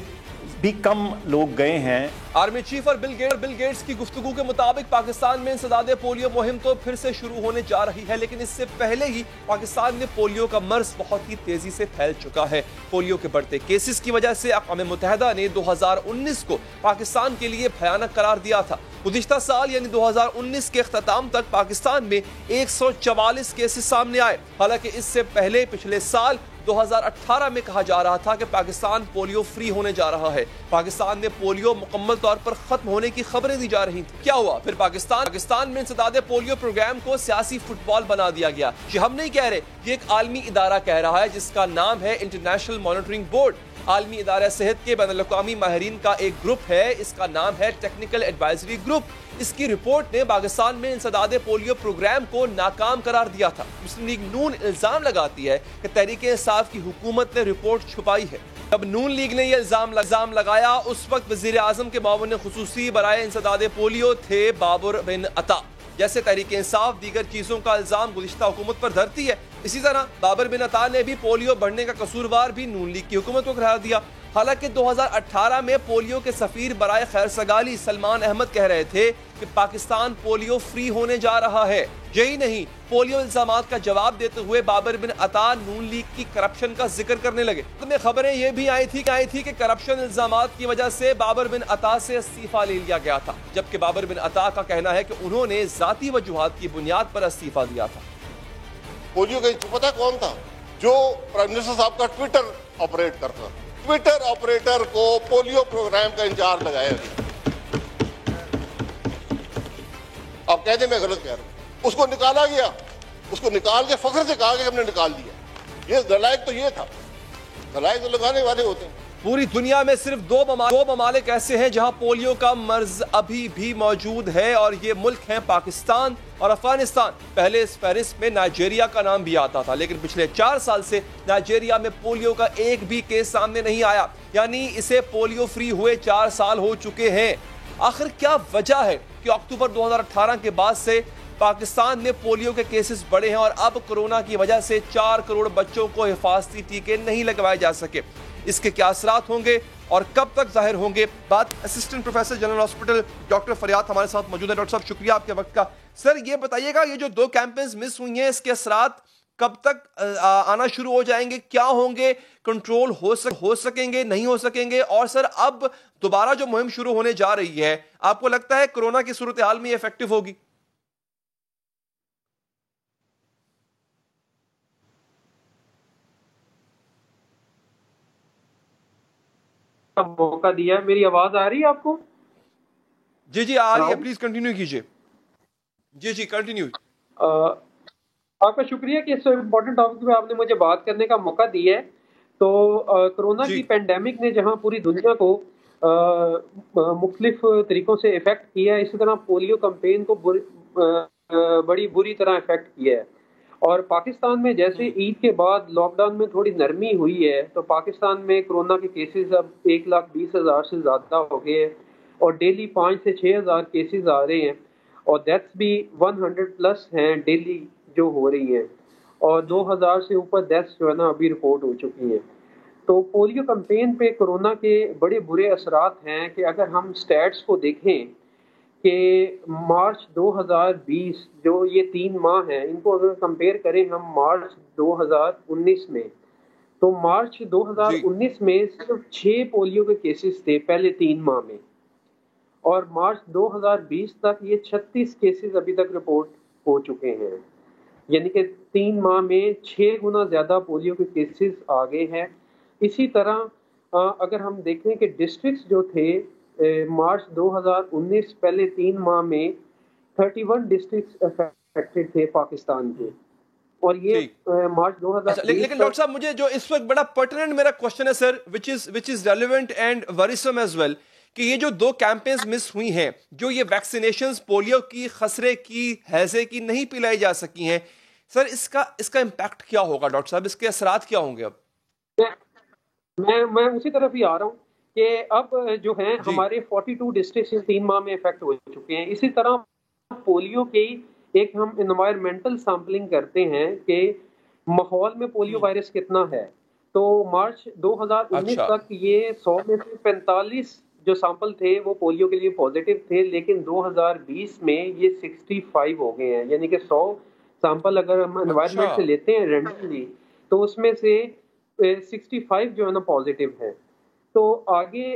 بھی کم لوگ گئے ہیں. آرمی چیف اور بل گیٹس کی گفتگو کے مطابق پاکستان میں انسداد پولیو مہم تو پھر سے شروع ہونے جا رہی ہے, لیکن اس سے پہلے ہی پاکستان میں پولیو کا مرض بہت ہی تیزی سے پھیل چکا ہے. پولیو کے بڑھتے کیسز کی وجہ سے اقوام متحدہ نے 2019 کو پاکستان کے لیے بھیانک قرار دیا تھا. گزشتہ سال یعنی 2019 کے اختتام تک پاکستان میں 144 کیسز سامنے آئے. حالانکہ اس سے پہلے پچھلے سال 2018 میں کہا جا رہا تھا کہ پاکستان پولیو فری ہونے جا رہا ہے. پاکستان میں پولیو مکمل طور پر ختم ہونے کی خبریں دی جا رہی تھیں. کیا ہوا پھر؟ پاکستان میں انسداد پولیو پروگرام کو سیاسی فٹ بال بنا دیا گیا. یہ ہم نہیں کہہ رہے, یہ ایک عالمی ادارہ کہہ رہا ہے جس کا نام ہے انٹرنیشنل مانیٹرنگ بورڈ. عالمی ادارہ صحت کے بین الاقوامی ماہرین کا ایک گروپ ہے, اس کا نام ہے ٹیکنیکل ایڈوائزری گروپ. اس کی رپورٹ نے پاکستان میں انسداد پولیو پروگرام کو ناکام قرار دیا تھا. مسلم لیگ نون الزام لگاتی ہے کہ تحریک انصاف کی حکومت نے رپورٹ چھپائی ہے. جب نون لیگ نے یہ الزام لگایا اس وقت وزیر اعظم کے معاون خصوصی برائے انسداد پولیو تھے بابر بن عطا. جیسے تحریک انصاف دیگر چیزوں کا الزام گزشتہ حکومت پر دھرتی ہے, اسی طرح بابر بن عطا نے بھی پولیو بڑھنے کا قصوروار بھی نون لیگ کی حکومت کو قرار دیا. حالانکہ 2018 میں پولیو کے سفیر برائے خیر سگالی سلمان احمد کہہ رہے تھے کہ پاکستان پولیو فری ہونے جا رہا ہے. یہی نہیں, پولیو الزامات کا جواب دیتے ہوئے بابر بن عطا نون لیگ کی کرپشن کا ذکر کرنے لگے. میں خبریں یہ بھی آئی تھی کہ کرپشن الزامات کی وجہ سے بابر بن عطا سے استعفیٰ لے لیا گیا تھا, جبکہ بابر بن عطا کا کہنا ہے کہ انہوں نے ذاتی وجوہات کی بنیاد پر استعفیٰ دیا تھا. پولیو کا پتہ کون تھا؟ جو پرائم منسٹر صاحب کا ٹویٹر آپریٹ کرتا. ٹویٹر آپریٹر کو پولیو پروگرام کا انچارج لگایا گیا. آپ کہہ دیں میں غلط کہہ رہا ہوں. اس کو نکالا گیا, اس کو نکال کے فخر سے کہا کہ ہم نے نکال دیا. یہ دلائل تو یہ تھا, دلائل تو لگانے والے ہوتے ہیں. پوری دنیا میں صرف دو ممالک ایسے ہیں جہاں پولیو کا مرض ابھی بھی موجود ہے، اور یہ ملک ہیں پاکستان اور افغانستان۔ پہلے اس فہرست میں نائجیریا کا نام بھی آتا تھا، لیکن پچھلے 4 سال سے نائجیریا میں پولیو کا ایک بھی کیس سامنے نہیں آیا، یعنی اسے پولیو فری ہوئے 4 سال ہو چکے ہیں۔ آخر کیا وجہ ہے کہ اکتوبر 2018 کے بعد سے پاکستان میں پولیو کے کیسز بڑھے ہیں اور اب کورونا کی وجہ سے 4 کروڑ بچوں کو حفاظتی ٹیکے نہیں لگوائے جا سکے؟ اس کے کیا اثرات ہوں گے اور کب تک ظاہر ہوں گے؟ بات assistant professor general hospital doctor فریاد ہمارے ساتھ موجود ہے۔ ڈاکٹر صاحب شکریہ آپ کے وقت کا۔ سر یہ بتائیے گا، یہ جو 2 کیمپینز مس ہوئی ہیں، اس کے اثرات کب تک آنا شروع ہو جائیں گے؟ کیا ہوں گے؟ کنٹرول ہو سکیں گے، نہیں ہو سکیں گے؟ اور سر اب دوبارہ جو مہم شروع ہونے جا رہی ہے، آپ کو لگتا ہے کورونا کی صورتحال میں یہ افیکٹو ہوگی؟ موقع دیا ہے۔ میری آواز آ رہی ہے آپ کو؟ جی آ رہی ہے، پلیز کنٹینیو کیجئے۔ جی کنٹینیو۔ آپ کا شکریہ کہ اس امپورٹنٹ ٹاپک پہ آپ نے مجھے بات کرنے کا موقع دیا ہے۔ تو کرونا کی پینڈیمک نے جہاں پوری دنیا کو مختلف طریقوں سے افیکٹ کیا ہے، اسی طرح پولیو کمپین کو بڑی بری طرح افیکٹ کیا ہے۔ اور پاکستان میں جیسے عید کے بعد لاک ڈاؤن میں تھوڑی نرمی ہوئی ہے، تو پاکستان میں کرونا کے کیسز اب 1,20,000 سے زیادہ ہو گئے ہیں، اور ڈیلی 5 سے 6,000 کیسز آ رہے ہیں، اور ڈیتھس بھی 100+ ہیں ڈیلی جو ہو رہی ہیں، اور 2,000 سے اوپر ڈیتھس جو ہے نا ابھی رپورٹ ہو چکی ہیں۔ تو پولیو کمپین پہ کرونا کے بڑے برے اثرات ہیں کہ اگر ہم سٹیٹس کو دیکھیں کہ مارچ 2020 جو یہ 3 ماہ ہیں، ان کو اگر کمپیئر کریں ہم مارچ 2019 میں، تو مارچ 2019 میں صرف 6 پولیو کے کیسز تھے پہلے 3 ماہ میں، اور مارچ 2020 تک یہ 36 کیسز ابھی تک رپورٹ ہو چکے ہیں، یعنی کہ 3 ماہ میں 6 گنا زیادہ پولیو کے کیسز آ گئے ہیں۔ اسی طرح اگر ہم دیکھیں کہ ڈسٹرکٹس جو تھے مارچ 2019 پہلے 3 ماہ میں 31 ڈسٹرکٹس افیکٹڈ تھے پاکستان کے، اور یہ مارچ 2020 لیکن ڈاکٹر صاحب مجھے جو اس وقت بڑا پرٹیننٹ میرا کوشچن ہے سر، which is relevant and worrisome as well، کہ یہ جو 2 کیمپینز مس ہوئی ہیں، جو یہ ویکسینیشنز پولیو کی، خسرے کی، ہیضے کی نہیں پلائی جا سکی ہیں، سر اس کا امپیکٹ کیا ہوگا ڈاکٹر صاحب؟ اس کے اثرات کیا ہوں گے؟ اب میں اسی طرف ہی آ رہا ہوں کہ اب جو ہیں ہمارے 42 ڈسٹرکٹس 3 ماہ میں افیکٹ ہو چکے ہیں۔ اسی طرح پولیو کی ایک ہم انوائرمنٹل سیمپلنگ کرتے ہیں کہ ماحول میں پولیو وائرس کتنا ہے، تو مارچ 2019 تک یہ 100 میں سے 45 جو سیمپل تھے وہ پولیو کے لیے پازیٹیو تھے، لیکن 2020 میں یہ 65 ہو گئے ہیں، یعنی کہ 100 سیمپل اگر ہم انوائرمنٹ سے لیتے ہیں رینڈملی تو اس میں سے 65 جو ہے نا پازیٹیو ہیں۔ تو آگے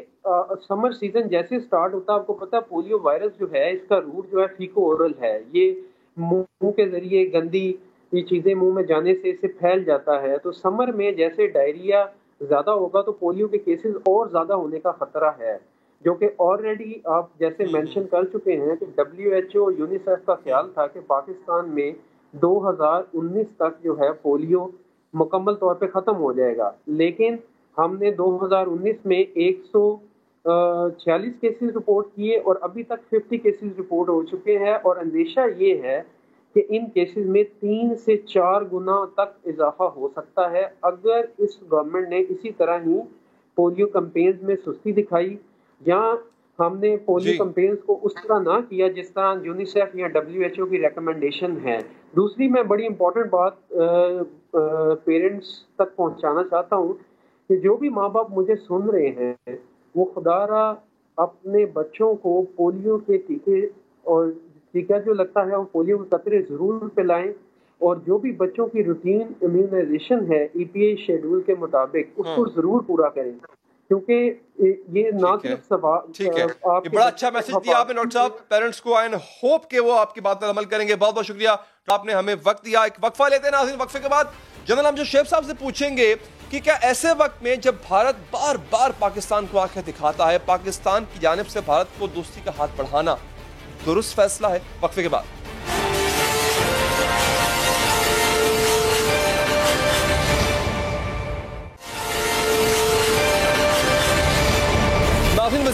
سمر سیزن جیسے سٹارٹ ہوتا ہے، آپ کو پتا پولیو وائرس جو ہے اس کا روٹ جو ہے فیکو اورل ہے، یہ منہ کے ذریعے گندی یہ چیزیں منہ میں جانے سے اسے پھیل جاتا ہے۔ تو سمر میں جیسے ڈائریا زیادہ ہوگا تو پولیو کے کیسز اور زیادہ ہونے کا خطرہ ہے، جو کہ آلریڈی آپ جیسے مینشن کر چکے ہیں کہ WHO یونیسیف کا خیال تھا کہ پاکستان میں 2019 تک جو ہے پولیو مکمل طور پہ ختم ہو جائے گا، لیکن ہم نے 2019 میں 146 کیسز رپورٹ کیے اور ابھی تک 50 کیسز رپورٹ ہو چکے ہیں، اور اندیشہ یہ ہے کہ ان کیسز میں 3 سے 4 گنا تک اضافہ ہو سکتا ہے اگر اس گورنمنٹ نے اسی طرح ہی پولیو کمپینز میں سستی دکھائی، یا ہم نے پولیو کمپینز کو اس طرح نہ کیا جس طرح یونیسیف یا WHO کی ریکمنڈیشن ہے۔ دوسری میں بڑی امپورٹنٹ بات پیرنٹس تک پہنچانا چاہتا ہوں کہ جو بھی ماں باپ مجھے سن رہے ہیں وہ خدا را اپنے بچوں کو پولیو کے ٹیکے اور ٹیکہ جو لگتا ہے وہ پولیو کے قطرے ضرور پلائیں، اور جو بھی بچوں کی روٹین امیونائزیشن ہے EPA شیڈول کے مطابق اس کو ضرور پورا کریں، کیونکہ یہ نہ صرف سوال ٹھیک ہے، یہ بڑا اچھا میسج دیا آپ نے ڈاکٹر صاحب پیرنٹس کو، اینڈ ہوپ کہ وہ آپ کی بات پر عمل کریں گے۔ بہت بہت شکریہ، آپ نے ہمیں وقت دیا۔ ایک وقفہ لیتے ہیں ناظرین، وقفے کے بعد جنرل امجد شیخ صاحب سے پوچھیں گے کہ کیا ایسے وقت میں جب بھارت بار بار پاکستان کو آنکھیں دکھاتا ہے، پاکستان کی جانب سے بھارت کو دوستی کا ہاتھ بڑھانا درست فیصلہ ہے؟ وقفے کے بعد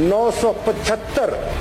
975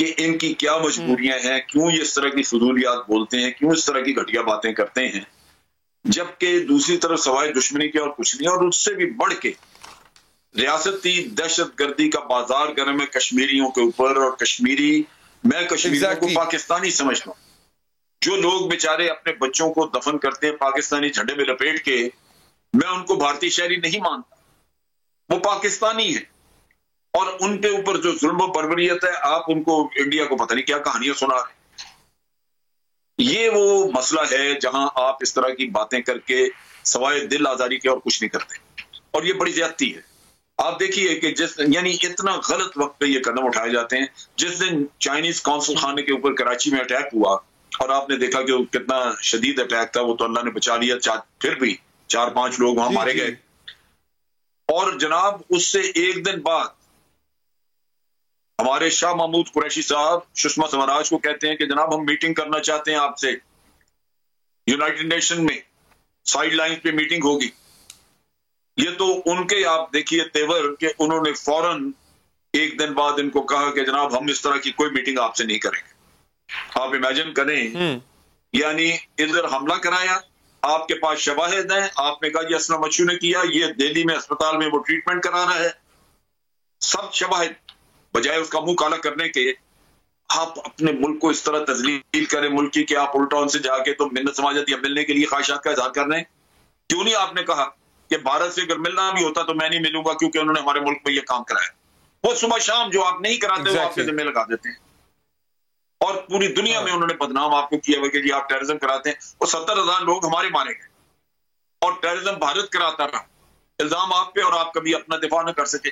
کہ ان کی کیا مجبوریاں ہیں, کیوں یہ اس طرح کی فضولیات بولتے ہیں, کیوں اس طرح کی گھٹیا باتیں کرتے ہیں, جبکہ دوسری طرف سوائے دشمنی کے اور کچھ نہیں. اور اس سے بھی بڑھ کے ریاستی دہشت گردی کا بازار گرم ہے کشمیریوں کے اوپر, اور میں کشمیریوں کو پاکستانی سمجھتا ہوں. جو لوگ بیچارے اپنے بچوں کو دفن کرتے ہیں پاکستانی جھنڈے میں لپیٹ کے, میں ان کو بھارتی شہری نہیں مانتا, وہ پاکستانی ہے. اور ان کے اوپر جو ظلم و بربریت ہے, آپ ان کو انڈیا کو پتہ نہیں کیا کہانیاں سنا رہے ہیں. یہ وہ مسئلہ ہے جہاں آپ اس طرح کی باتیں کر کے سوائے دل آزاری کے اور کچھ نہیں کرتے, اور یہ بڑی زیادتی ہے. آپ دیکھیے کہ یعنی اتنا غلط وقت پہ یہ قدم اٹھائے جاتے ہیں. جس دن چائنیز قونصل خانے کے اوپر کراچی میں اٹیک ہوا, اور آپ نے دیکھا کہ وہ کتنا شدید اٹیک تھا, وہ تو اللہ نے بچا لیا, پھر بھی 4-5 لوگ وہاں مارے گئے. اور جناب اس سے ایک دن بعد ہمارے شاہ محمود قریشی صاحب سشما سوراج کو کہتے ہیں کہ جناب ہم میٹنگ کرنا چاہتے ہیں آپ سے, یونائٹڈ نیشن میں سائیڈ لائن پہ میٹنگ ہوگی. یہ تو ان کے آپ دیکھیے تیور کہ انہوں نے فوراً ایک دن بعد ان کو کہا کہ جناب ہم اس طرح کی کوئی میٹنگ آپ سے نہیں کریں گے. آپ امیجن کریں, یعنی ادھر حملہ کرایا, آپ کے پاس شواہد ہیں, آپ نے کہا یہ اسلم مچو نے کیا, یہ دہلی میں اسپتال میں وہ ٹریٹمنٹ کرا رہا ہے, سب شواہد. بجائے اس کا منہ کالا کرنے کے آپ اپنے ملک کو اس طرح تذلیل کریں ملک کی, کہ آپ الٹا ان سے جا کے تو منت سماجت یا ملنے کے لیے خواہشات کا اظہار کر رہے ہیں. کیوں نہیں آپ نے کہا کہ بھارت سے اگر ملنا بھی ہوتا تو میں نہیں ملوں گا کیونکہ انہوں نے ہمارے ملک میں یہ کام کرایا. وہ صبح شام جو آپ نہیں کراتے وہ آپ کے ذمہ لگا دیتے ہیں, اور پوری دنیا میں انہوں نے بدنام آپ کو کیا ہوا کہ جی آپ ٹیررزم کراتے ہیں. وہ 70,000 لوگ ہمارے مارے گئے, اور ٹیررزم بھارت کراتا رہا. الزام آپ پہ, اور آپ کبھی اپنا دفاع نہ کر سکے.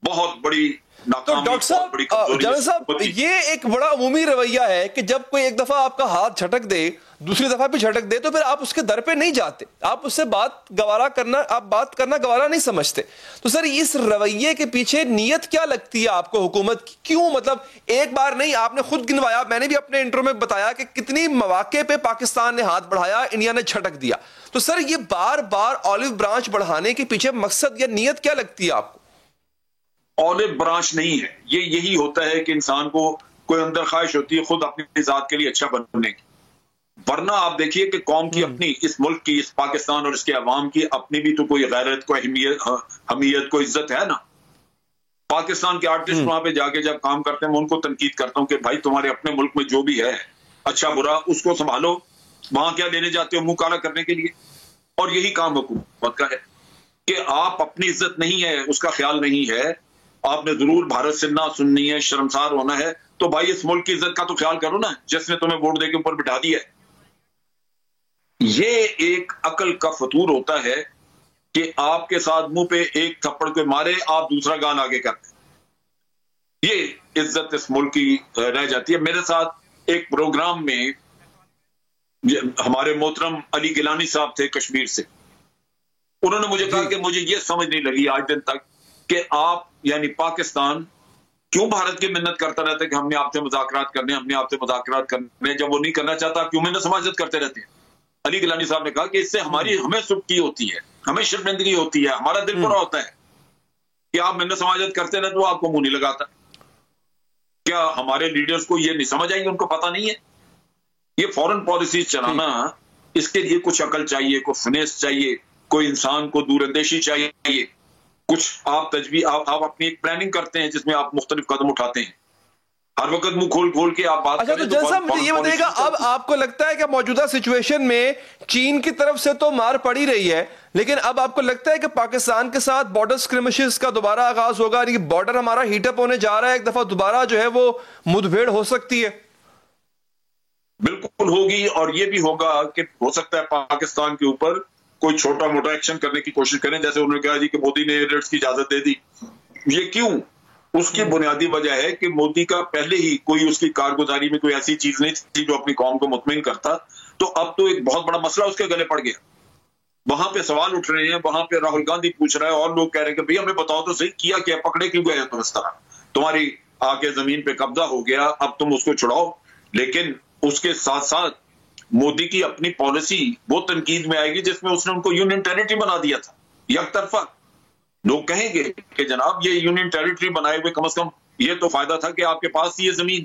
بہت بڑی تو ڈاکٹر صاحب, جاوید صاحب, یہ ایک بڑا عمومی رویہ ہے کہ جب کوئی ایک دفعہ آپ کا ہاتھ جھٹک دے, دوسری دفعہ بھی جھٹک دے, تو پھر آپ اس کے در پہ نہیں جاتے, آپ اس سے بات کرنا گوارا نہیں سمجھتے. تو سر اس رویے کے پیچھے نیت کیا لگتی ہے آپ کو حکومت کی؟ کیوں مطلب ایک بار نہیں, آپ نے خود گنوایا, میں نے بھی اپنے انٹرو میں بتایا کہ کتنی مواقع پہ پاکستان نے ہاتھ بڑھایا, انڈیا نے جھٹک دیا. تو سر یہ بار بار آلیو برانچ بڑھانے کے پیچھے مقصد یا نیت کیا لگتی ہے آپ کو؟ آلیو برانچ نہیں ہے, یہ یہی ہوتا ہے کہ انسان کو کوئی اندر خواہش ہوتی ہے خود اپنی ذات کے لیے اچھا بننے کی. ورنہ آپ دیکھیے کہ قوم کی اپنی, اس ملک کی, اس پاکستان اور اس کے عوام کی اپنی بھی تو کوئی غیرت, کوئی حمیت, کوئی عزت ہے نا. پاکستان کے آرٹسٹ وہاں پہ جا کے جب کام کرتے ہیں میں ان کو تنقید کرتا ہوں کہ بھائی تمہارے اپنے ملک میں جو بھی ہے اچھا برا اس کو سنبھالو, وہاں کیا لینے جاتے ہو منہ کالا کرنے کے لیے. اور یہی کام حکومت کا ہے کہ آپ اپنی عزت نہیں ہے اس کا خیال نہیں ہے, آپ نے ضرور بھارت سے نہ سننی ہے, شرمسار ہونا ہے, تو بھائی اس ملک کی عزت کا تو خیال کرو نا جس نے تمہیں ووٹ دے کے اوپر بٹھا دیا ہے. یہ ایک عقل کا فطور ہوتا ہے کہ آپ کے ساتھ منہ پہ ایک تھپڑ کو مارے, آپ دوسرا گان آگے کرتے, یہ عزت اس ملک کی رہ جاتی ہے. میرے ساتھ ایک پروگرام میں ہمارے محترم علی گیلانی صاحب تھے کشمیر سے, انہوں نے مجھے کہا کہ مجھے یہ سمجھ نہیں لگی آج دن تک کہ آپ یعنی پاکستان کیوں بھارت کی منت کرتا رہتا ہے کہ ہم نے آپ سے مذاکرات کرنے, ہم نے آپ سے مذاکرات کرنے, جب وہ نہیں کرنا چاہتا کیوں منت سماجت کرتے رہتے ہیں. علی گیلانی صاحب نے کہا کہ اس سے ہمیں سکتی ہوتی ہے, ہمیں شرمندگی ہوتی ہے, ہمارا دل برا ہوتا ہے کہ آپ منت سماجت کرتے رہتے, تو آپ کو منہ نہیں لگاتا. کیا ہمارے لیڈرز کو یہ نہیں سمجھ آئی, ان کو پتہ نہیں ہے؟ یہ فورن پالیسیز چلانا, اس کے لیے کچھ عقل چاہیے, کوئی فنیس چاہیے, کوئی انسان کو دور اندیشی چاہیے, کچھ آپ آپ اپنی ایک پلاننگ کرتے ہیں جس میں آپ مختلف قدم اٹھاتے ہیں. ہر وقت منہ کھول کے آپ بات کریں. اچھا تو جن صاحب مجھے یہ بتائیے گا, اب آپ کو لگتا ہے کہ موجودہ سچویشن میں چین کی طرف سے تو مار پڑی رہی ہے, لیکن اب آپ کو لگتا ہے کہ پاکستان کے ساتھ بارڈر سکرمشز کا دوبارہ آغاز ہوگا, یعنی بارڈر ہمارا ہیٹ اپ ہونے جا رہا ہے, ایک دفعہ دوبارہ جو ہے وہ مدبھیڑ ہو سکتی ہے؟ بالکل ہوگی, اور یہ بھی ہوگا کہ ہو سکتا ہے پاکستان کے اوپر کوئی چھوٹا موٹا ایکشن کرنے کی کوشش کریں, جیسے انہوں نے کہا جی کہ مودی نے ریڈز کی اجازت دے دی. یہ کیوں؟ اس کی بنیادی وجہ ہے کہ مودی کا پہلے ہی کوئی اس کی کارگزاری میں کوئی ایسی چیز نہیں تھی جو اپنی قوم کو مطمئن کرتا, تو اب تو ایک بہت بڑا مسئلہ اس کے گلے پڑ گیا. وہاں پہ سوال اٹھ رہے ہیں, وہاں پہ راہل گاندھی پوچھ رہا ہے, اور لوگ کہہ رہے ہیں کہ بھئی ہمیں بتاؤ تو صحیح کیا کیا, پکڑے کیوں گئے تم اس طرح, تمہاری آگے زمین پہ قبضہ ہو گیا, اب تم اس کو چھڑاؤ. لیکن اس کے ساتھ ساتھ مودی کی اپنی پالیسی وہ تنقید میں آئے گی جس میں اس نے ان کو یونین ٹیریٹری بنا دیا تھا یک طرفہ. لوگ کہیں گے کہ جناب یہ یونین ٹیریٹری بنائے ہوئے کم از کم یہ تو فائدہ تھا کہ آپ کے پاس یہ زمین